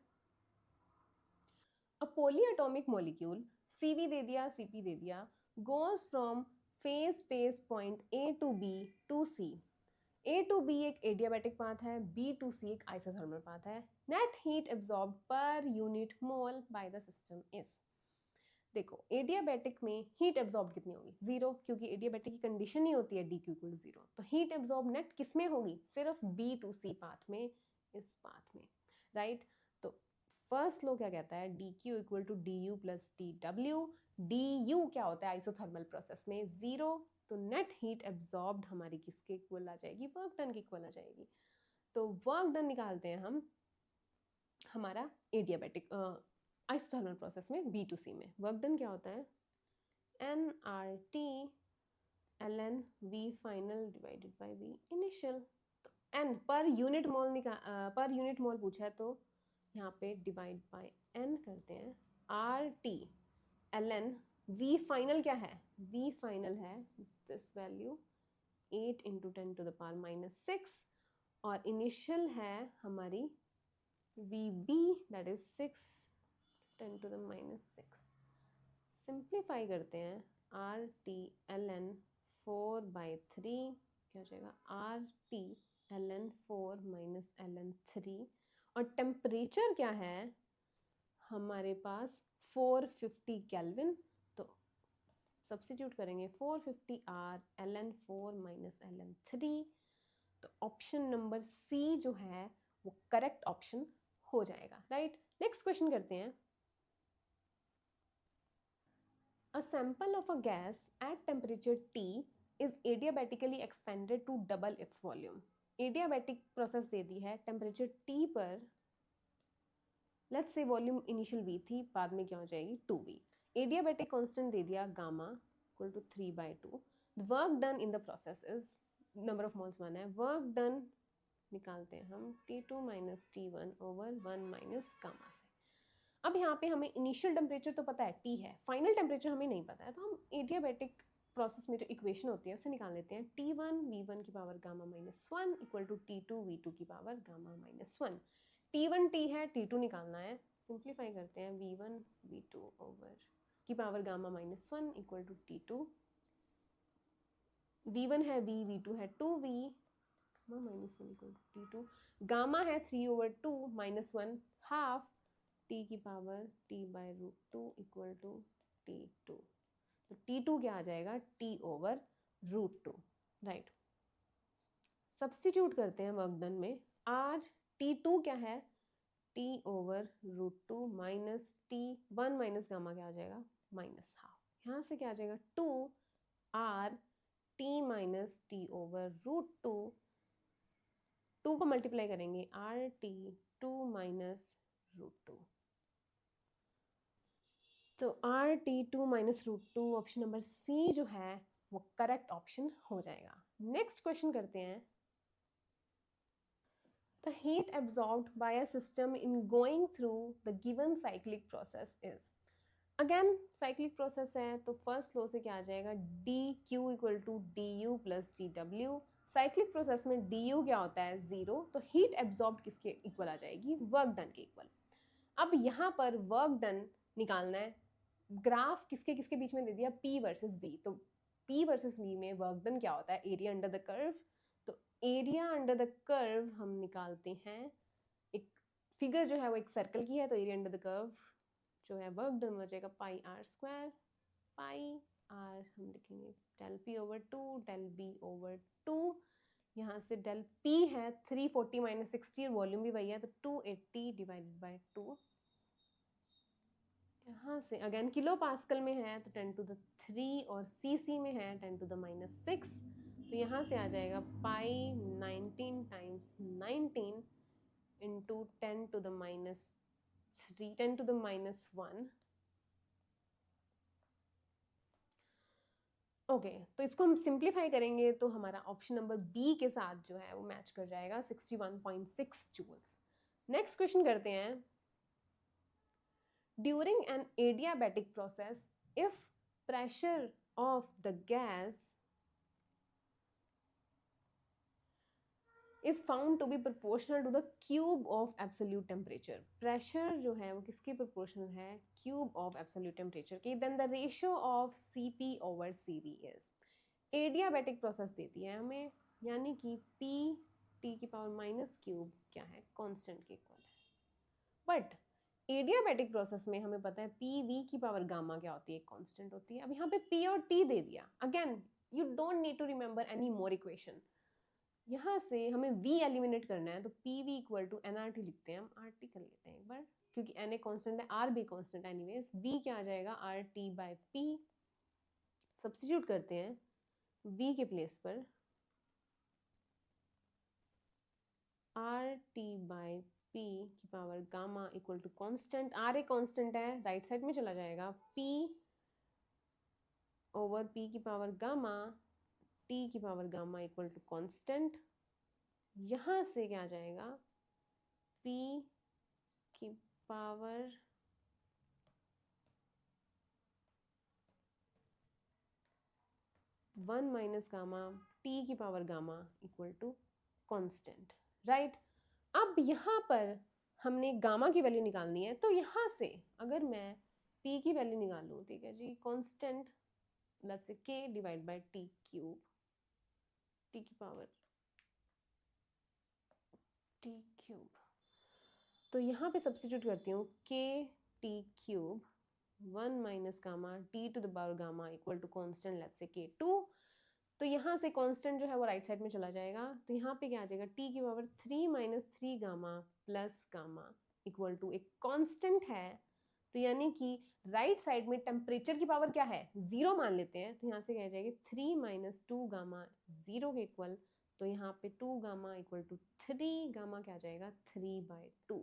अ पॉलीएटॉमिक मॉलिक्यूल CV दे दिया, CP दे दिया, goes from phase space point A to B to C। A to B एक एडियाबैटिक पाथ है, B टू C एक आइसोथर्मल पाथ है। Net heat absorb per unit mole by the system is. देखो एडियाबैटिक में हीट एब्जॉर्ब कितनी होगी, 0, क्योंकि एडियाबैटिक की कंडीशन ही होती है DQ इक्वल 0। तो हीट एब्जॉर्ब नेट किस में होगी, सिर्फ B टू C पाथ में, इस पाथ में, राइट। तो फर्स्ट लो क्या कहता है, DQ equal to DU plus DW। DU क्या होता है आइसोथर्मल प्रोसेस में, 0। तो नेट हीट एब्जॉर्ब्ड हमारी किसके इक्वल आ जाएगी, वर्क डन की इक्वल आ जाएगी। तो वर्क डन निकालते हैं हम हमारा एडियाबैटिक आइसोथर्मल प्रोसेस में B टू C में। वर्क डन क्या होता है, nRT ln V final divided by V initial. तो n पर यूनिट मोल पर यूनिट मोल पूछा है, तो यहाँ पे डिवाइड बाय n करते हैं। RT ln V फाइनल क्या है, V फाइनल है this value 8 into 10 to the power minus 6, और इनिशियल है हमारी VB that is 6 10 to the minus 6। Simplify करते हैं, RT ln 4 बाई 3 क्या हो जाएगा, RT ln 4 माइनस ln 3, और टेम्परेचर क्या है हमारे पास 450 केल्विन। तो सब्स्टिट्यूट करेंगे 450 R ln4 माइनस ln3। तो ऑप्शन नंबर सी जो है वो करेक्ट ऑप्शन हो जाएगा, राइट। नेक्स्ट क्वेश्चन करते हैं। A sample of a gas at temperature T is adiabatically expanded to double its volume. Adiabatic process दे दी है टेम्परेचर T पर, let's say volume initial V थी, बाद में क्या हो जाएगी 2V। एडियाबैटिक कांस्टेंट दे दिया gamma equal to 3/2। Work done in the process is, number of moles 1 है, वर्क डन निकालते हैं हम T2 minus T1 over 1 minus gamma से। अब यहाँ पे हमें इनिशियल टेम्परेचर तो पता है T है, फाइनल टेम्परेचर हमें नहीं पता है, तो हम एडियाबैटिक प्रोसेस में जो इक्वेशन होती है उसे निकाल लेते हैं। T1 V1 की power gamma minus 1 equal to T2 V2 की power gamma minus 1। T1 T है, T2 निकालना है, सिंप्लीफाई करते हैं V1 V2 ओवर की power gamma minus 1 equal to T2, V1 है V, V2 है 2V minus 1 equal to T2, gamma है 3/2 माइनस 1 हाफ T की power T/√2 equal to T2। तो T2 क्या आ जाएगा T/√2, राइट। सब्स्टिट्यूट करते हैं वर्क डन में। R T2 क्या है T/√2 minus T1 minus gamma क्या आ जाएगा माइनस हाफ। यहाँ से क्या आ जाएगा 2R T माइनस T/√2, 2 को मल्टीप्लाई करेंगे RT 2 माइनस √2। तो RT2 minus √2 option number C जो है वो करेक्ट ऑप्शन हो जाएगा। नेक्स्ट क्वेश्चन करते हैं। The heat absorbed by a system in going through the given cyclic process is, again cyclic process है तो फर्स्ट लॉ से क्या आ जाएगा dq equal to du plus dw। Cyclic process में du क्या होता है 0, तो हीट एब्जॉर्ब किसके इक्वल आ जाएगी वर्क डन के इक्वल। अब यहाँ पर वर्क डन निकालना है, ग्राफ किसके किसके बीच में दे दिया P वर्सेस V, तो P वर्सेस V में वर्क डन क्या होता है एरिया अंडर द कर्व। तो एरिया अंडर द कर्व हम निकालते हैं, एक फिगर जो है वो एक सर्कल की है, तो एरिया अंडर द कर्व जो है वर्क डन हो जाएगा pi R square, pi R हम लिखेंगे del P over 2 del B over 2। यहाँ से डेल P है 340 माइनस 60 और वॉल्यूम भी वही है, तो 280 डिवाइडेड बाई 2। यहाँ से अगेन किलो पास्कल में है तो 10⁻³ और सीसी में है 10⁻⁶। तो यहाँ से आ जाएगा पाई 19 टाइम्स 19 इंटू 10⁻³ 10⁻⁻1। ओके तो इसको हम सिंप्लीफाई करेंगे तो हमारा ऑप्शन नंबर बी के साथ जो है वो मैच कर जाएगा 61.6 जूल्स। नेक्स्ट क्वेश्चन करते हैं। During an adiabatic process, if pressure of the gas is found to be proportional to the cube of absolute temperature, pressure जो है वो किसके proportional है cube of absolute temperature की, then the ratio of Cp over Cv is, adiabatic process देती है हमें, यानी कि P T की पावर माइनस क्यूब क्या है कांस्टेंट के इक्वल है। बट एडियाबैटिक प्रोसेस में हमें पता है PV की पावर गामा क्या होती है कांस्टेंट होती है। अब यहाँ पे P और T दे दिया, again you don't need to remember any more equation, यहाँ से हमें V एलिमिनेट करना है, तो PV इक्वल टू nRT लिखते हैं, हम RT कर लेते हैं एक बार क्योंकि Na कांस्टेंट है, R भी कांस्टेंट एनीवेज। V क्या आ जाएगा RT बाय P, सब्स्टिट्यूट करते हैं V के प्लेस पर, RT बाय P की power gamma equal to constant, R एक कांस्टेंट है राइट साइड में चला जाएगा, P ओवर P की पावर गामा T की power gamma equal to constant. यहाँ से क्या आ जाएगा P की power one minus gamma T की power gamma equal to constant, right. अब यहाँ पर हमने गामा की वैल्यू निकालनी है, तो यहाँ से अगर मैं P की वैल्यू निकालूँ, ठीक है जी, constant let's say K divide by T cube, T की पावर T क्यूब, तो यहाँ पे सब्स्टिट्यूट करती हूँ के T cube 1 minus gamma T to the power gamma equal to constant let's say K2। तो यहाँ से कांस्टेंट जो है वो राइट साइड में चला जाएगा, तो यहाँ पे क्या आ जाएगा टी की power 3 minus 3 gamma plus gamma equal to एक कांस्टेंट है, तो यानी कि राइट साइड में टेम्परेचर की पावर क्या है 0 मान लेते हैं, तो यहाँ से क्या आ जाएगी 3 माइनस 2 गामा 0 के इक्वल, तो यहाँ पे 2 गामा इक्वल टू 3 गामा क्या आ जाएगा 3/2।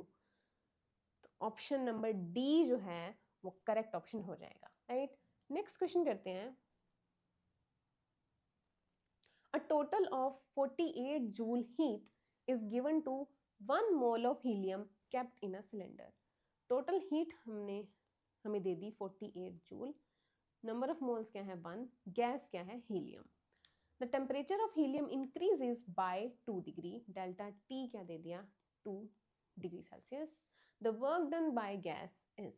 तो ऑप्शन नंबर डी जो है वो करेक्ट ऑप्शन हो जाएगा, राइट। नेक्स्ट क्वेश्चन करते हैं। A total of 48 joule heat is given to 1 mole of helium kept in a cylinder. Total heat हमें दे दी 48 जूल, नंबर ऑफ मोल्स क्या है 1, गैस क्या है helium. The temperature of helium increases by 2 degree, delta T क्या दे दिया 2 degree Celsius. The work done by gas is,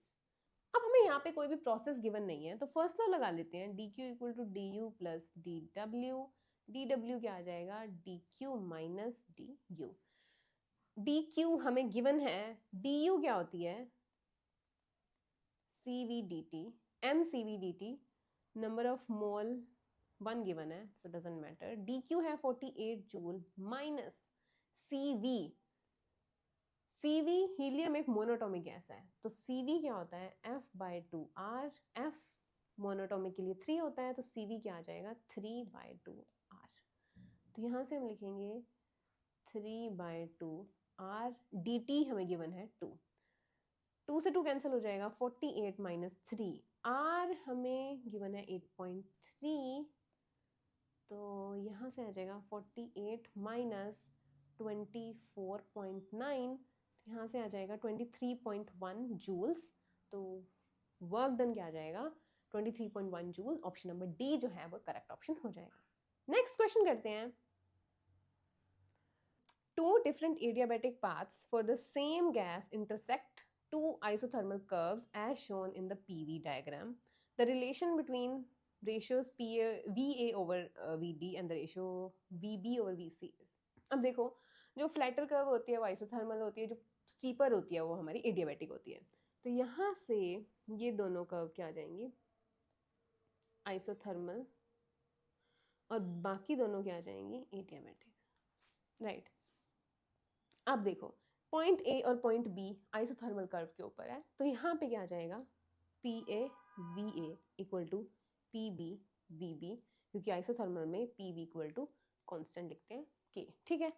अब हमें यहाँ पे कोई भी प्रोसेस गिवन नहीं है, तो फर्स्ट लॉ लगा लेते हैं, D Q equal to D U plus D W. D W क्या आ जाएगा D Q minus D U. D Q हमें गिवन है, डी यू क्या होती है C V D T, M C V D T, number of mole 1 given है so doesn't matter. D Q है 48 joule minus C V, CV helium एक मोनोटॉमिक गैस है, तो CV क्या होता है F/2R, F मोनोटॉमिक के लिए 3 होता है, तो CV क्या आ जाएगा 3/2R। तो यहाँ से हम लिखेंगे 3/2R, dt हमें गिवन है 2, 2 से 2 कैंसिल हो जाएगा 48 माइनस 3, R हमें गिवन है 8.3, तो यहाँ से आ जाएगा 48 माइनस 24.9, यहाँ से आ जाएगा 23.1 जूल्स, तो वर्क डन क्या आ जाएगा 23.1 जूल। ऑप्शन नंबर डी जो है वो करेक्ट ऑप्शन हो जाएगा। नेक्स्ट क्वेश्चन करते हैं। 2 different adiabatic paths for the same gas intersect 2 isothermal curves as shown in the PV diagram. The relation between ratios VA over VD and the ratio VB over VC is, अब देखो जो फ्लैटर कर्व होती है वो आइसोथर्मल होती है, जो स्टीपर होती है वो हमारी एडियाबैटिक होती है। तो यहाँ से ये दोनों कर्व क्या आ जाएंगी आइसोथर्मल, और बाकी दोनों क्या आ जाएंगी एडियाबैटिक, राइट। अब देखो पॉइंट ए और पॉइंट बी आइसोथर्मल कर्व के ऊपर है, तो यहाँ पे क्या आ जाएगा P A V A equal to P B V B, क्योंकि आइसोथर्मल में P B equal to constant लिखते हैं के, ठीक है।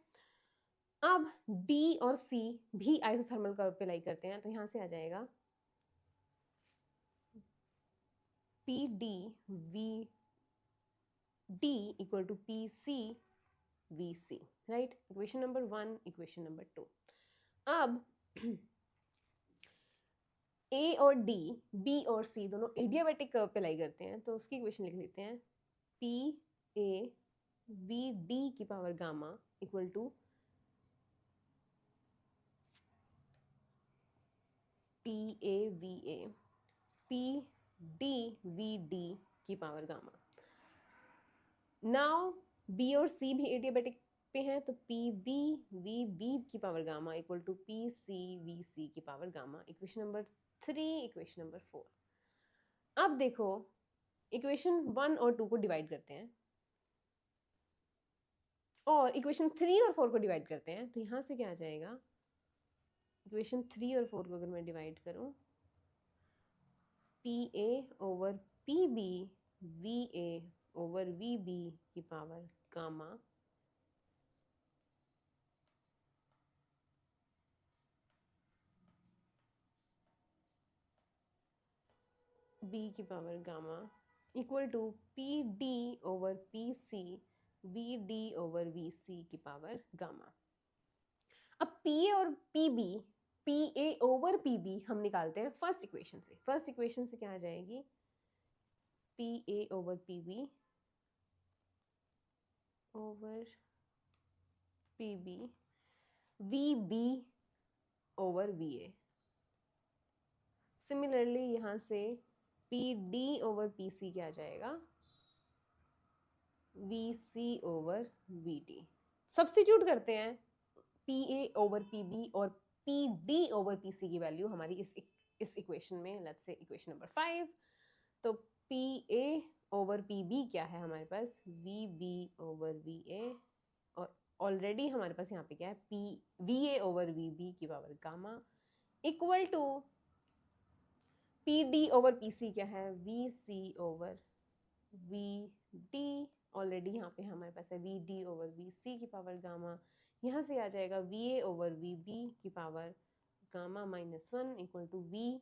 अब D और C भी आइसोथर्मल कर्व पे लाई करते हैं, तो यहाँ से आ जाएगा P D V D equal to P C V C, right. Equation number 1, equation number 2। अब A और D, B और C दोनों एडियाबैटिक कर्व पे लाई करते हैं, तो उसकी इक्वेशन लिख लेते हैं पी ए वी डी की power gamma equal to P A V A P D V D की पावर गामा। नाउ बी और सी भी एडियाबैटिक पे हैं, तो पी बी वी बी की power gamma equal to P C V C की power gamma. Equation number 3, equation number 4। अब देखो इक्वेशन 1 और 2 को डिवाइड करते हैं और इक्वेशन 3 और 4 को डिवाइड करते हैं, तो यहाँ से क्या आ जाएगा इक्वेशन 3 और 4 को अगर मैं डिवाइड करूं, P A over P B V A over V B की पावर गामा बी की power gamma equal to P D over P C V D over V C की पावर गामा। अब पी ए और P B, P A over P B हम निकालते हैं फर्स्ट इक्वेशन से। फर्स्ट इक्वेशन से क्या आ जाएगी P A over P B over P B V B over V A. Similarly यहाँ से P D over P C क्या आ जाएगा V C over V D. Substitute करते हैं P A over P B और P D over P C की वैल्यू हमारी इस इक्वेशन में, लेट्स से इक्वेशन नंबर 5, तो P A over P B क्या है हमारे पास, V B over V A, और ऑलरेडी हमारे पास यहाँ पे क्या है, P V A over V B की power gamma equal to P D over P C क्या है, V C over V D, already यहाँ पे हमारे पास है V D over V C की पावर गामा, यहाँ से आ जाएगा V A over V B की power gamma -1 equal to V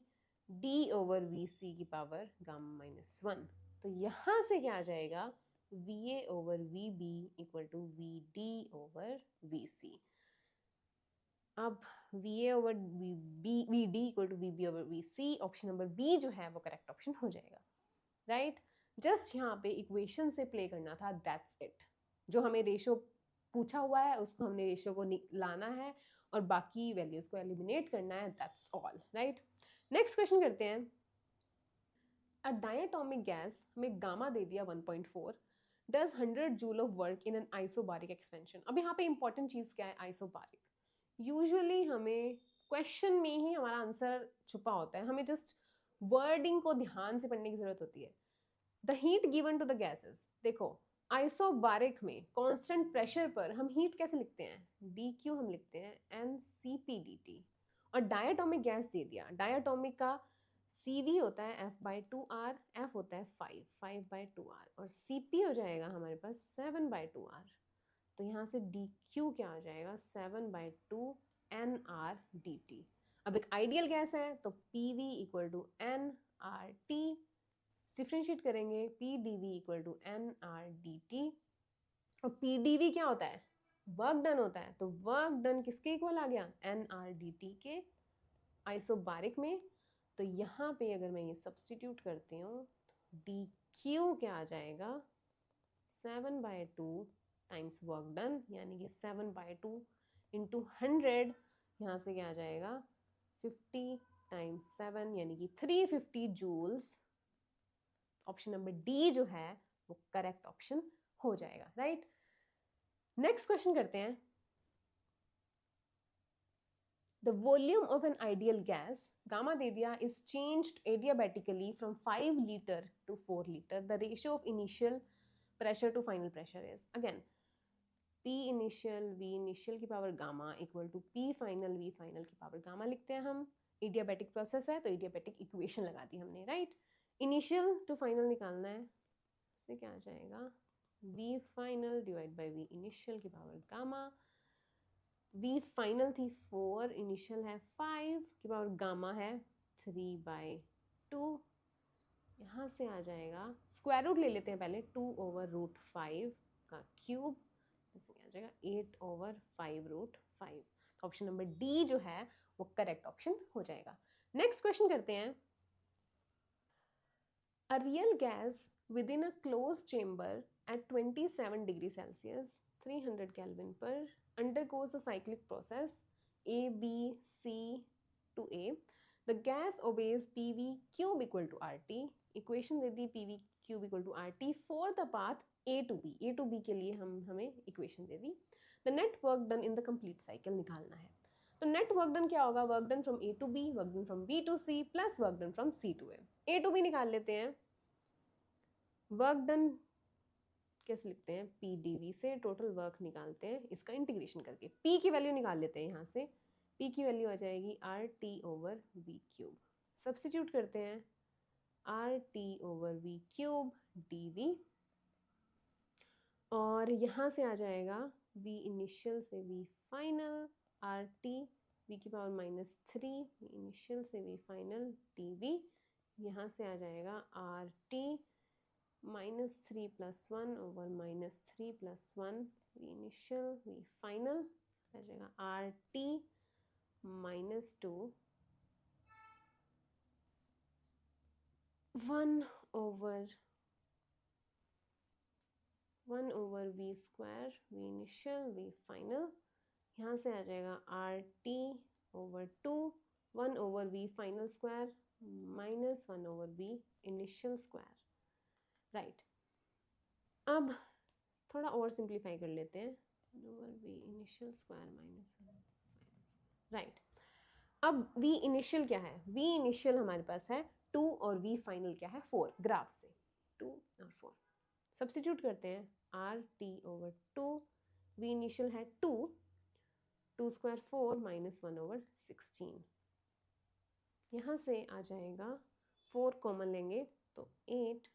D over V C की पावर गामा -1। तो यहाँ से क्या आ जाएगा, V A over V B equal to V D over V C. अब V A over V D equal to V B over V C, option number B जो है वो करेक्ट ऑप्शन हो जाएगा, राइट। जस्ट यहाँ पे इक्वेशन से प्ले करना था, दैट्स इट। जो हमें रेशो पूछा हुआ है उसको हमने रेशो को लाना है और बाकी वैल्यूज को एलिमिनेट करना है, that's all, right. Next question करते हैं। अ डायटोमिक गैस हमें गामा दे दिया 1.4, does 100 joule of work in an isobaric expansion. अब यहाँ पे इंपॉर्टेंट चीज क्या है, आइसोबारिक। यूजुअली हमें क्वेश्चन में ही हमारा आंसर छुपा होता है, हमें जस्ट वर्डिंग को ध्यान से पढ़ने की जरूरत होती है। The heat given to the gases, देखो आइसोबारिक में कांस्टेंट प्रेशर पर हम हीट कैसे लिखते हैं, डी क्यू हम लिखते हैं N C P D T, और डायटोमिक गैस दे दिया, डायटोमिक का CV होता है F/2R, F होता है 5/2R, और CP हो जाएगा हमारे पास 7/2R। तो यहाँ से DQ क्या आ जाएगा, 7/2 अब एक आइडियल गैस है तो PV equal to NRT, differentiate करेंगे PDV इक्वल टू NRDT, और PDV क्या होता है, वर्क डन होता है, तो वर्क डन किसके इक्वल आ गया, NRDT के आइसोबारिक में। तो यहाँ पे अगर मैं ये सब्स्टिट्यूट करती हूँ तो DQ क्या आ जाएगा, 7/2 टाइम्स वर्क डन, यानी कि 7/2 इंटू 100, यहाँ से क्या आ जाएगा 50 टाइम्स 7 यानी कि 350 जूल्स। ऑप्शन नंबर डी जो है वो करेक्ट ऑप्शन हो जाएगा, राइट। नेक्स्ट क्वेश्चन करते हैं। The volume of an ideal gas, gamma दे दिया, is changed adiabatically from 5 liter to 4 liter. The ratio of initial pressure to final pressure is, again, P initial V initial की power gamma equal to P final V final की पावर गामा लिखते हैं हम। एडियाबैटिक प्रोसेस है तो एडियाबैटिक इक्वेशन लगा दी हमने, राइट। इनिशियल टू फाइनल निकालना है, इससे क्या आ जाएगा, V final divide by V initial की पावर गामा, V फाइनल थी 4, इनिशियल है 5 की पावर गामा है 3/2, यहाँ से आ जाएगा स्क्वायर रूट ले लेते हैं पहले, 2/√5 का क्यूब, जैसे आ जाएगा 8/5√5। तो ऑप्शन नंबर डी जो है वो करेक्ट ऑप्शन हो जाएगा। नेक्स्ट क्वेश्चन करते हैं। A real gas with in a close chamber at 27 degree Celsius 300 Kelvin per undergoes the cyclic process A, B, C to A. The gas obeys PV cube equal to RT. Equation they the PV cube equal to RT for the path A to B. A to B के लिए हमें equation they the. The net work done in the complete cycle निकालना है। तो net work done क्या होगा, work done from A to B, work done from B to C plus work done from C to A. A to B निकाल लेते हैं। work done कैसे लिखते हैं, PDV से टोटल वर्क निकालते हैं इसका इंटीग्रेशन करके, P की वैल्यू निकाल लेते हैं यहाँ से, P की वैल्यू आ जाएगी RT/V क्यूब, सब्स्टिट्यूट करते हैं RT/V क्यूब DV, और यहाँ से आ जाएगा V इनिशियल से V फाइनल, RT V की पावर -3, V इनिशियल से V फाइनल DV, यहाँ से आ जाएगा RT -3 + 1 over -3 + 1 V initial V final आ जाएगा RT -2 1 over V square V initial V final, यहाँ से आ जाएगा RT/2 1 over V final square minus 1 over V initial square, right. अब थोड़ा और सिंप्लीफाई कर लेते हैं, 1 over V initial square minus 1 final square, right. अब v इनिशियल क्या है, v इनिशियल हमारे पास है 2 और v फाइनल क्या है 4, ग्राफ से 2 और 4 सब्स्टिट्यूट करते हैं, R T over 2, v initial है 2, 2 स्क्वायर 4 माइनस 1 ओवर 16, यहाँ से आ जाएगा 4 कॉमन लेंगे तो 8,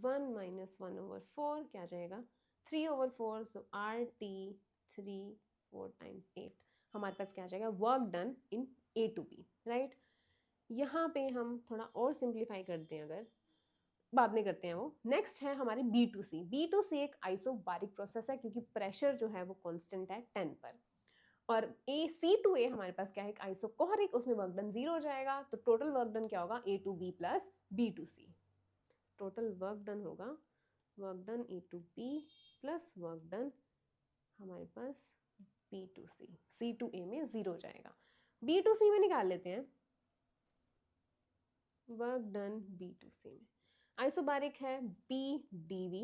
1 माइनस 1 ओवर 4 क्या आ जाएगा 3 over 4, so R T 3 4 times 8, हमारे पास क्या आ जाएगा work done in A to B, right. यहाँ पे हम थोड़ा और सिंप्लीफाई करते हैं, अगर बाद में करते हैं वो। नेक्स्ट है हमारे B2C। B2C एक आइसोबारिक प्रोसेस है क्योंकि प्रेशर जो है वो कांस्टेंट है 10 पर, और C2A हमारे पास क्या है एक आइसोकोहरिक, उसमें वर्क डन 0 हो जाएगा, तो टोटल वर्क डन क्या होगा A2B plus B2C, total work done होगा work done A2B plus work done हमारे पास B2C, C2A में 0 हो जाएगा, B2C में निकाल लेते हैं वर्क डन B2C में, आइसोबारिक है P dV,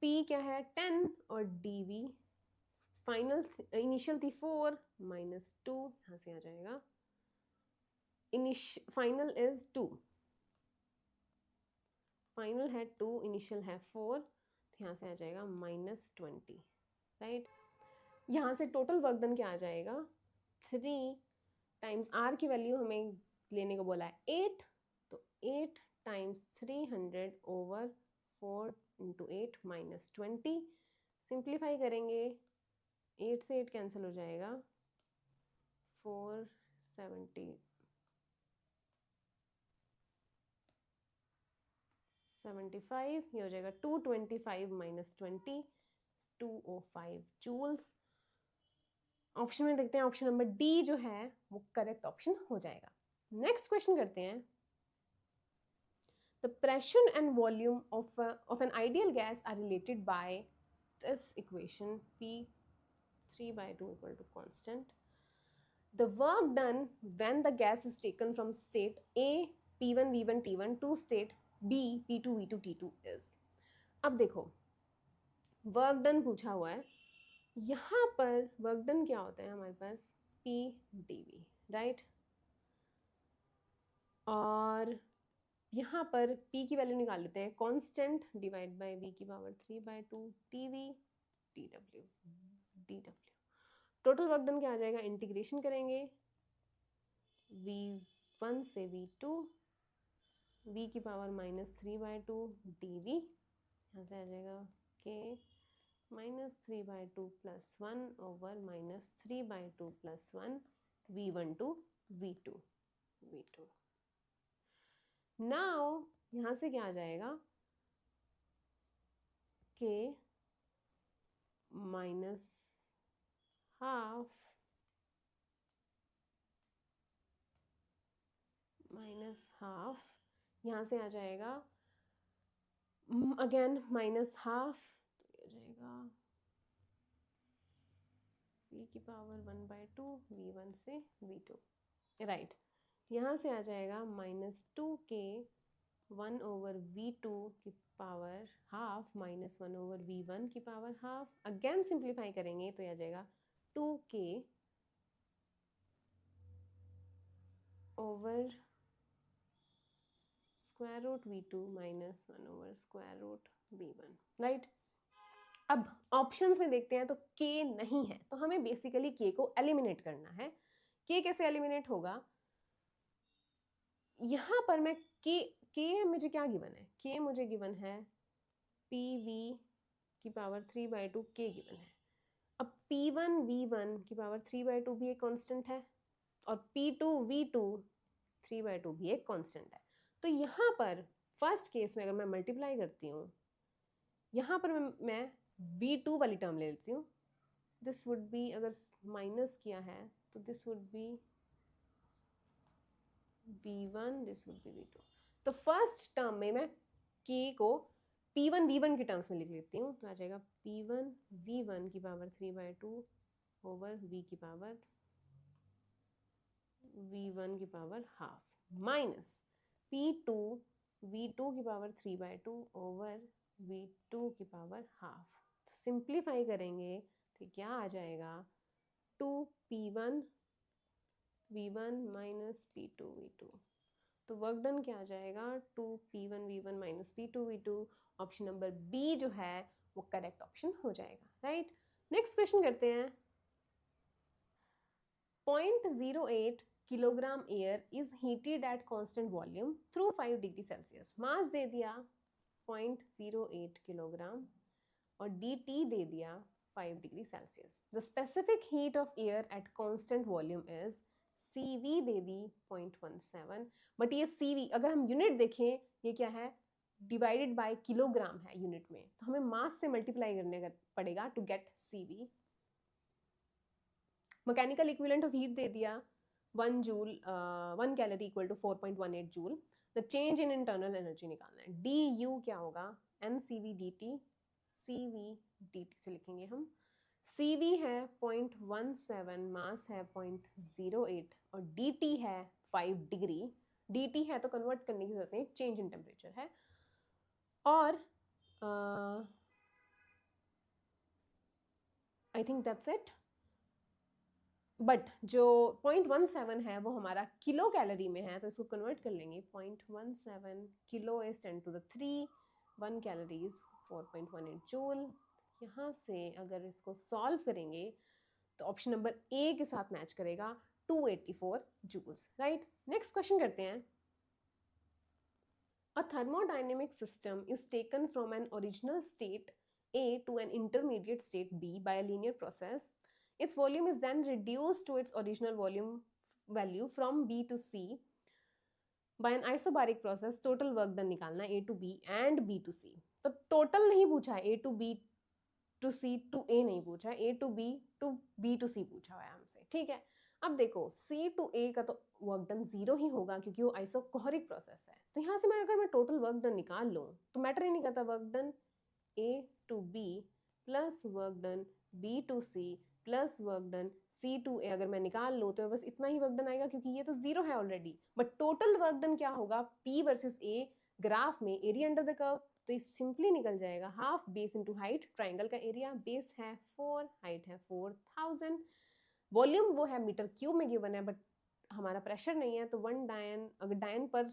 P क्या है 10 और dV फाइनल इनिशियल थी 4 माइनस 2, यहाँ से आ जाएगा फाइनल इज 2, फाइनल है 2 इनिशियल है 4, तो यहाँ से आ जाएगा माइनस 20, राइट। यहाँ से टोटल वर्क डन क्या आ जाएगा 3 टाइम्स R की वैल्यू हमें लेने को बोला है 8, तो 8 times 300 over 4 into 8 minus 20, simplify करेंगे 8 से 8 कैंसिल हो जाएगा 470 75, ये हो जाएगा 225 माइनस 20 205 जूल्स। ऑप्शन में देखते हैं, ऑप्शन नंबर डी जो है वो करेक्ट ऑप्शन हो जाएगा। नेक्स्ट क्वेश्चन करते हैं, the pressure and volume of an ideal gas are related by this equation, P 3 by 2 equal to constant. The work done when the gas is taken from state A P1 V1 T1 to state B P2 V2 T2 is, अब देखो वर्क डन पूछा हुआ है, यहाँ पर वर्क डन क्या होता है हमारे पास P dV, राइट, और यहाँ पर P की वैल्यू निकाल लेते हैं, कांस्टेंट डिवाइड बाय V की power 3 by 2 TV dW, total work done क्या आ जाएगा, इंटीग्रेशन करेंगे V1 से V2, V की पावर माइनस 3 by 2 dV, यहाँ से आ जाएगा K minus 3 by 2 plus 1 over minus 3 by 2 plus 1 V1 to V2 V2। Now यहाँ से क्या आ जाएगा K माइनस हाफ यहाँ से आ जाएगा अगेन माइनस हाफ, तो ये आ जाएगा V की पावर 1 by 2 V1 से V2, राइट। यहाँ से आ जाएगा माइनस 2K 1 ओवर V2 की power half minus 1 over V1 की पावर हाफ, अगेन सिंप्लीफाई करेंगे तो आ जाएगा 2K over square root V2 minus 1 over square root V1, right. अब ऑप्शंस में देखते हैं तो K नहीं है, तो हमें बेसिकली K को एलिमिनेट करना है। K कैसे एलिमिनेट होगा, यहाँ पर मैं K मुझे क्या गिवन है, K मुझे गिवन है PV की पावर 3 by 2 K गिवन है। अब P1 V1 की पावर 3 by 2 भी एक कांस्टेंट है और P2 V2 3 by 2 भी एक कांस्टेंट है, तो यहाँ पर फर्स्ट केस में अगर मैं मल्टीप्लाई करती हूँ, यहाँ पर मैं V2 वाली टर्म ले लेती हूँ, दिस वुड बी, अगर माइनस किया है तो this would be V1, this would be V2, तो फर्स्ट टर्म में मैं K को P1 V1 की टर्म्स में लिख लेती हूँ, तो आ जाएगा P1 V1 की पावर 3 by 2 ओवर V की पावर V1 की power half minus P2 V2 की पावर 3 by 2 ओवर V2 की पावर हाफ, तो सिंप्लीफाई करेंगे तो क्या आ जाएगा 2p1 v1 minus p2 v2। तो वर्क डन क्या आ जाएगा 2p1 v1 minus p2 v2। Option number B जो है वो करेक्ट ऑप्शन हो जाएगा, राइट। नेक्स्ट क्वेश्चन करते हैं। 0.08 kilogram air is heated at constant volume through 5 degree Celsius. Mass दे दिया 0.08 किलोग्राम और dt दे दिया 5 degree Celsius. The specific heat of air at constant volume is CV दे दी 0.17। बट ये CV अगर हम यूनिट देखें ये क्या है, डिवाइडेड बाय किलोग्राम है यूनिट में, तो हमें मास से मल्टीप्लाई करने का पड़ेगा to get CV। Mechanical equivalent of heat दे दिया 1 joule 1 calorie equal to 4.18 joule. The change in internal energy निकालना है। DU क्या होगा NCV dt, CV dt से लिखेंगे हम। CV है 0.17, मास है 0.08 और dt है 5 डिग्री। dt है तो कन्वर्ट करने की जरूरत नहीं, चेंज इन टेम्परेचर है। और I think that's it. But जो 0.17 है वो हमारा किलो कैलोरी में है, तो इसको कन्वर्ट कर लेंगे। 0.17 kilo is 10 to the 3, 1 calories 4.18 joule. यहाँ से अगर इसको सॉल्व करेंगे तो ऑप्शन नंबर ए के साथ मैच करेगा 284 जूल्स, राइट। नेक्स्ट क्वेश्चन करते हैं। A thermodynamic system is taken from an original state A to an intermediate state B by a linear process. Its volume is then reduced to its original volume value from B to C by an isobaric process. Total work done निकालना A to B and B to C। तो total नहीं पूछा है, A to B to C to A नहीं पूछा है, A to B to C पूछा हुआ है हमसे, ठीक है। अब देखो C to A का तो वर्क डन 0 ही होगा क्योंकि वो आइसोकोहरिक प्रोसेस है। तो यहाँ से अगर मैं टोटल वर्क डन निकाल लूँ तो मैटर ही नहीं करता, work done A to B plus work done B to C plus work done C to A अगर मैं निकाल लूँ तो बस इतना ही वर्क डन आएगा क्योंकि ये तो 0 है already. But total work done क्या होगा P वर्सेस A ग्राफ में, एरिया अंडर द कर्व, तो ये सिंपली निकल जाएगा half base into height. Triangle का एरिया बेस है 4, हाइट है 4000, वॉल्यूम वो है मीटर क्यूब में गिवन है, बट हमारा प्रेशर नहीं है। तो 1 डायन अगर डायन पर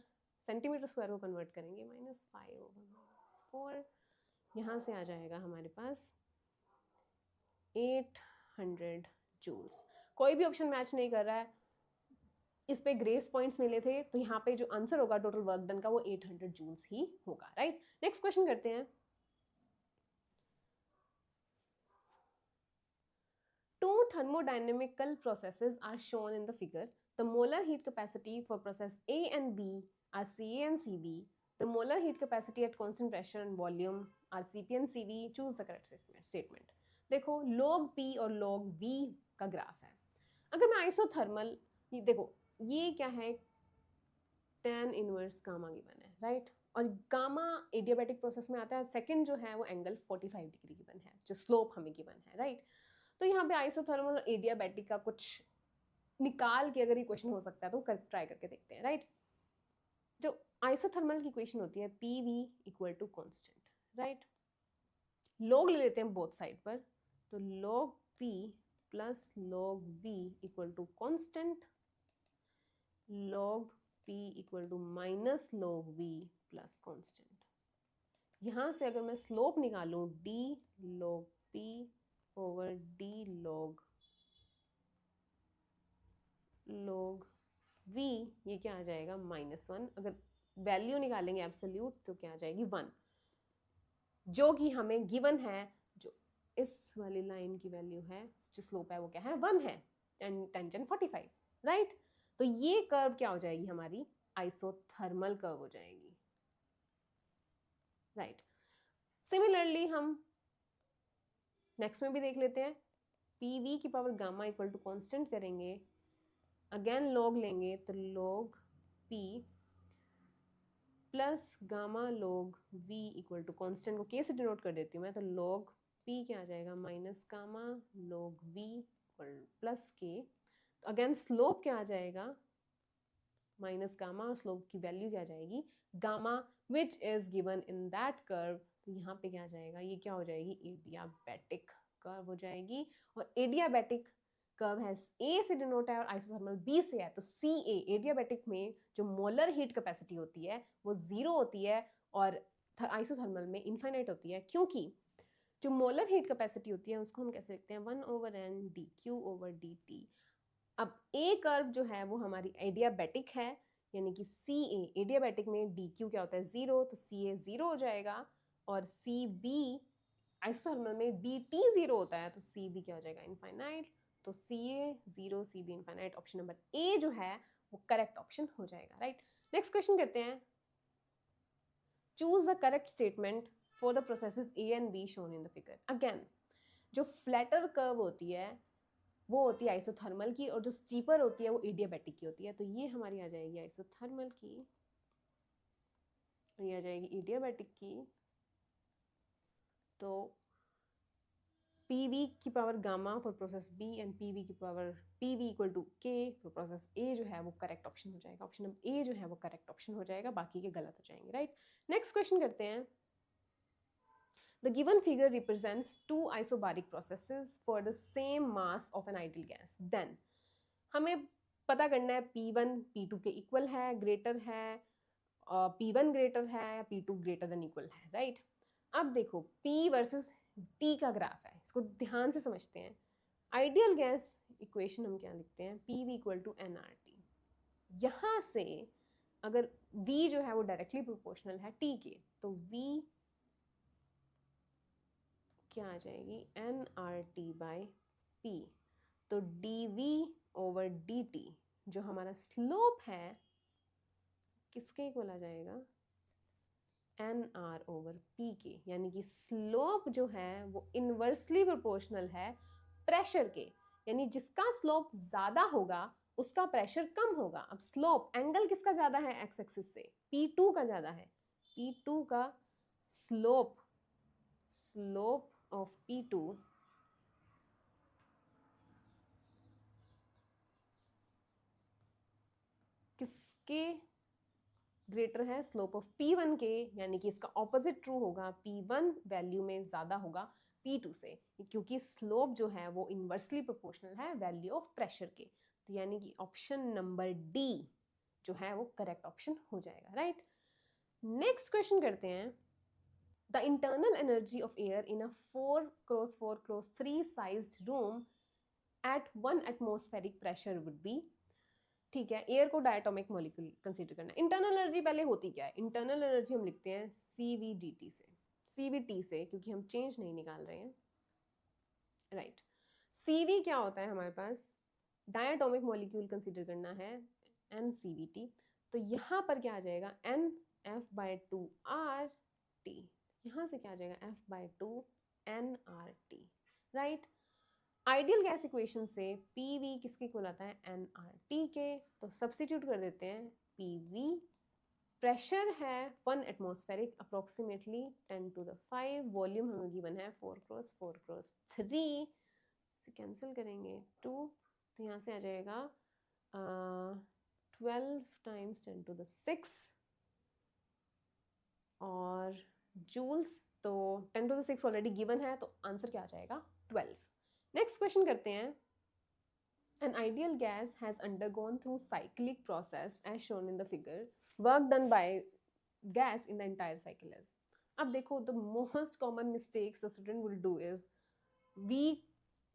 सेंटीमीटर स्क्वायर को कन्वर्ट करेंगे -5/4, यहाँ से आ जाएगा हमारे पास 800 जूल्स। कोई भी ऑप्शन मैच नहीं कर रहा है, इस पे ग्रेस पॉइंट्स मिले थे, तो यहाँ पे जो आंसर होगा टोटल वर्क डन का वो 800 जूल्स ही होगा, राइट। नेक्स्ट क्वेश्चन करते हैं। Two thermodynamical processes are shown in the figure. The molar heat capacity for process A and B are CA and CB. The molar heat capacity at constant pressure and volume are CP and CV. Choose the correct statement. देखो log P और log V का ग्राफ है। अगर मैं आइसोथर्मल, देखो ये क्या है, tan इनवर्स गामा गिवन है, राइट। और गामा एडियाबैटिक प्रोसेस में आता है। सेकंड जो है वो एंगल 45 डिग्री गिवन है, जो स्लोप हमें गिवन है, राइट। तो यहाँ पे आइसोथर्मल और एडियाबैटिक का कुछ निकाल के अगर ये क्वेश्चन हो सकता है तो ट्राई करके देखते हैं, राइट। जो आइसोथर्मल की क्वेश्चन होती है PV equal to constant, right. Log ले लेते हैं बोथ साइड पर, तो log P plus log V equal to constant, log P equal to minus log V plus constant. यहाँ से अगर मैं स्लोप निकालूं D log P over D log V, ये क्या आ जाएगा -1। अगर वैल्यू निकालेंगे एब्सोल्यूट तो क्या आ जाएगी 1, जो कि हमें गिवन है। जो इस वाली लाइन की वैल्यू है, जो स्लोप है वो क्या है 1 है, टेंजेंट 45, राइट। तो ये कर्व क्या हो जाएगी हमारी आइसोथर्मल कर्व हो जाएगी, राइट। सिमिलरली हम नेक्स्ट में भी देख लेते हैं। PV की power gamma equal to constant करेंगे, अगेन लॉग लेंगे तो log P plus gamma log V equal to constant को K से डिनोट कर देती हूँ मैं, तो log P क्या आ जाएगा minus gamma log V plus K। तो अगेन स्लोप क्या आ जाएगा माइनस गामा, और स्लोप की वैल्यू क्या आ जाएगी gamma which is given in that curve. तो यहाँ पे क्या आ जाएगा, ये क्या हो जाएगी एडियाबैटिक कर्व हो जाएगी। और एडियाबैटिक कर्व है ए से डिनोट है और आइसोथर्मल बी से है, तो सी ए एडियाबैटिक में जो मोलर हीट कैपेसिटी होती है वो 0 होती है और आइसोथर्मल में इनफाइनाइट होती है, क्योंकि जो मोलर हीट कैपेसिटी होती है उसको हम कैसे लिखते हैं 1/n dq/dt। अब ए कर्व जो है वो हमारी एडियाबैटिक है, यानी कि सी ए एडियाबैटिक में डी क्यू क्या होता है 0, तो सी ए 0 हो जाएगा। और सी बी आइसोथर्मल में डी टी 0 होता है, तो सी बी क्या हो जाएगा इनफाइनाइट। तो C A 0 C B infinite, option number A जो है वो करेक्ट ऑप्शन हो जाएगा, राइट। नेक्स्ट क्वेश्चन करते हैं, choose the correct statement for the processes A and be shown in the figure. Again जो फ्लैटर कर्व होती है वो होती है आइसोथर्मल की, और जो स्टीपर होती है वो एडियाबैटिक की होती है। तो ये हमारी आ जाएगी आइसोथर्मल की, ये आ जाएगी एडियाबैटिक की। तो PV की power gamma for process B and PV की power PV equal to K for process A जो है वो करेक्ट ऑप्शन हो जाएगा। ऑप्शन नंबर ए जो है वो करेक्ट ऑप्शन हो जाएगा, बाकी के गलत हो जाएंगे, राइट। नेक्स्ट क्वेश्चन करते हैं, The given figure represents two isobaric processes for the same mass of an ideal gas. Then हमें पता करना है P1 P2 के इक्वल है, ग्रेटर है, P1 ग्रेटर है या P2 ग्रेटर देन इक्वल है, राइट। अब देखो P वर्सेस T का ग्राफ है, इसको ध्यान से समझते हैं। आइडियल गैस इक्वेशन हम क्या लिखते हैं, PV इक्वल टू nRT। यहाँ से अगर V जो है वो डायरेक्टली प्रोपोर्शनल है T के, तो V क्या आ जाएगी nRT/P। तो dV/dt जो हमारा स्लोप है किसके इक्वल आ जाएगा nR/P के, यानी कि स्लोप जो है वो इनवर्सली प्रोपोर्शनल है प्रेशर के, यानी जिसका स्लोप ज्यादा होगा उसका प्रेशर कम होगा। अब स्लोप एंगल किसका ज्यादा है एक्स एक्सिस से, P2 का ज्यादा है। P2 का स्लोप ऑफ P2 किसके ग्रेटर है, स्लोप ऑफ P1 के, यानी कि इसका ऑपोजिट ट्रू होगा, P1 वैल्यू में ज्यादा होगा P2 से, क्योंकि स्लोप जो है वो इनवर्सली प्रोपोर्शनल है वैल्यू ऑफ प्रेशर के। तो यानी कि ऑप्शन नंबर डी जो है वो करेक्ट ऑप्शन हो जाएगा, राइट। नेक्स्ट क्वेश्चन करते हैं, the internal energy of air in a 4x4x3 sized room at 1 atmospheric pressure would be. ठीक है, एयर को डायटोमिक मॉलिक्यूल कंसीडर करना है। इंटरनल एनर्जी पहले होती क्या है, इंटरनल एनर्जी हम लिखते हैं CVDT से, CVT से, क्योंकि हम चेंज नहीं निकाल रहे हैं, राइट। CV क्या होता है हमारे पास, डायटोमिक मॉलिक्यूल कंसीडर करना है NCVT। तो यहाँ पर क्या आ जाएगा NF/2RT, यहाँ से क्या आ जाएगा F/2nRT, right. Ideal gas equation से PV किसके इक्वल आता है nRT के, तो सब्स्टिट्यूट कर देते हैं। PV प्रेशर है 1 एटमॉस्फेरिक अप्रोक्सीमेटली 10⁵, वॉल्यूम हमें गिवन है 4x4x3 से कैंसिल करेंगे 2, तो यहाँ से आ जाएगा 12 × 10⁶, और जूल्स तो 10⁶ ऑलरेडी गिवन है, तो आंसर क्या आ जाएगा 12। नेक्स्ट क्वेश्चन करते हैं, an ideal gas has undergone through cyclic process as shown in the figure, work done by gas in the entire cycle is। अब देखो the most common mistakes the student will do is V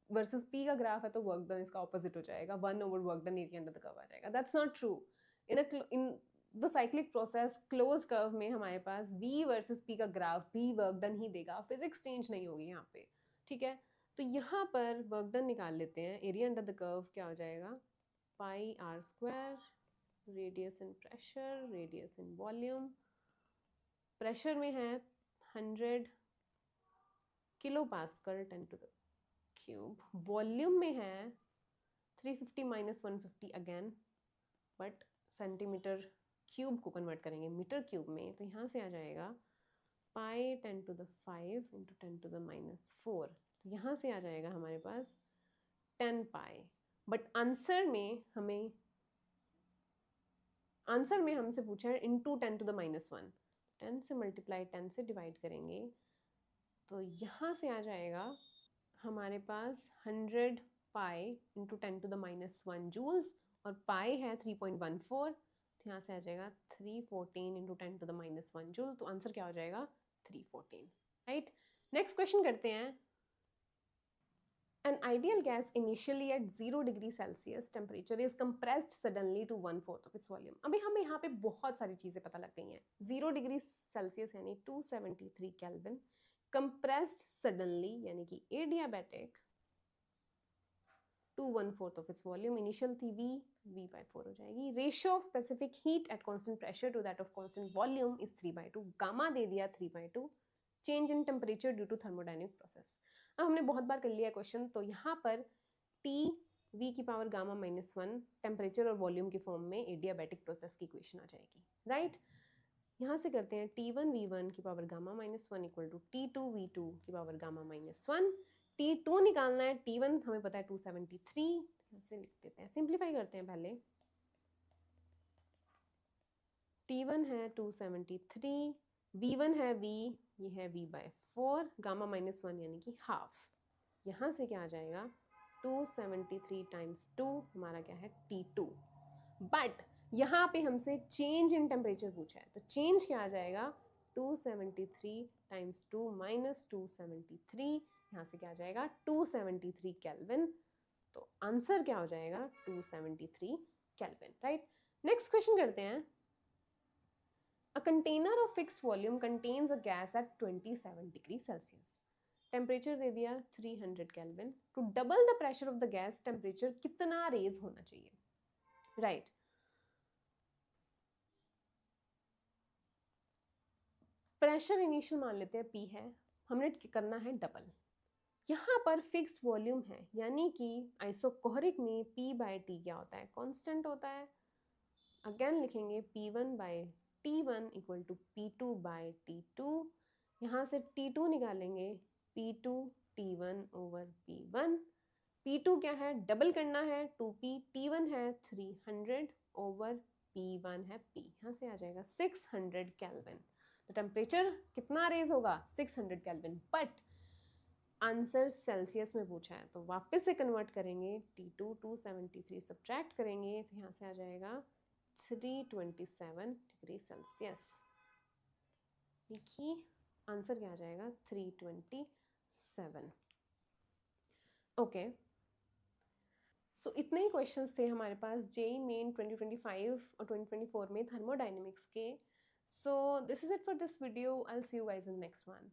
versus P का ग्राफ है तो वर्क डन इसका ऑपोजिट हो जाएगा, 1/वर्क done area under the curve आ जाएगा। That's not true. In the cyclic process close curve में हमारे पास V वर्सेस P का ग्राफ भी वर्क डन ही देगा, फिजिक्स चेंज नहीं होगी यहाँ पे, ठीक है। तो यहाँ पर वर्क डन निकाल लेते हैं, एरिया अंडर द कर्व क्या हो जाएगा πr², radius in pressure, radius in volume. Pressure में है 100 किलो पास्कल 10⁵, वॉल्यूम में है 350 - 150 अगेन, बट सेंटीमीटर क्यूब को कन्वर्ट करेंगे मीटर क्यूब में, तो यहाँ से आ जाएगा π10⁵ × 10⁻⁴, तो यहाँ से आ जाएगा हमारे पास 10 पाई। बट आंसर में हमसे पूछा है इंटू 10⁻⁻1, 10 से मल्टीप्लाई 10 से डिवाइड करेंगे, तो यहाँ से आ जाएगा हमारे पास 100 पाई इंटू 10⁻⁻1 जूल्स और पाई है 3.14, तो यहाँ से आ जाएगा 314 इंटू 10⁻⁻1 जूल, तो आंसर क्या हो जाएगा 314, राइट। नेक्स्ट क्वेश्चन करते हैं। An ideal gas initially at 0 degree Celsius temperature is compressed suddenly to 1/4 of its volume। अभी हमें यहाँ पे बहुत सारी चीज़ें पता लग गई हैं। 0 डिग्री सेल्सियस यानी 273 केल्विन, compressed suddenly यानी कि adiabatic to 1/4 of its volume, initial थी V/4 हो जाएगी। Ratio of specific heat at constant pressure to that of constant volume is 3/2, gamma दे दिया 3/2, change in temperature due to thermodynamic process. अब हमने बहुत बार कर लिया क्वेश्चन, तो यहाँ पर T V⁻⁻1 टेम्परेचर और वॉल्यूम के फॉर्म में एडियाबैटिक प्रोसेस की इक्वेशन आ जाएगी, राइट। यहाँ से करते हैं T1 V1⁻⁻1 equal to T2 V2⁻⁻1। T2 निकालना है, T1 हमें पता है 273, यहाँ से लिख देते हैं, सिंप्लीफाई करते हैं पहले। T1 है 273, V1 है V, ये है V/4, गामा-1 यानी कि हाफ। यहाँ से क्या आ जाएगा 273 टाइम्स 2, हमारा क्या है T2। बट यहाँ पे हमसे चेंज इन टेम्परेचर पूछा है, तो चेंज क्या आ जाएगा 273 टाइम्स 2 माइनस 273, यहाँ से क्या आ जाएगा 273 केल्विन, तो आंसर क्या हो जाएगा 273 केल्विन, राइट। नेक्स्ट क्वेश्चन करते हैं। A container of fixed volume contains a gas at 27 degree Celsius. Temperature दे दिया 300 kelvin. To double the pressure of the gas temperature कितना रेज होना चाहिए, राइट। प्रेशर इनिशियल मान लेते हैं P है, हमने करना है डबल। यहाँ पर फिक्स्ड वॉल्यूम है, यानी कि आइसोकोहरिक में P/T क्या होता है, कांस्टेंट होता है। अगेन लिखेंगे P1/T1 इक्वल टू P2/T2, यहाँ से T2 निकालेंगे P2T1 ओवर P1। P2 क्या है, डबल करना है 2P, T1 है 300 ओवर P1 है P, यहाँ से आ जाएगा 600 केल्विन। तो टेम्परेचर कितना रेज होगा 600 केल्विन, बट आंसर सेल्सियस में पूछा है, तो वापस से कन्वर्ट करेंगे T2 273 सब्ट्रैक्ट करेंगे, तो यहाँ से आ जाएगा 327 डिग्री सेल्सियस। देखिए आंसर क्या आ जाएगा 327। ओके, सो इतने ही क्वेश्चंस थे हमारे पास जेईई मेन 2025 और 2024 में थर्मोडायनेमिक्स के। So this is it for this video, I will see you guys in next one.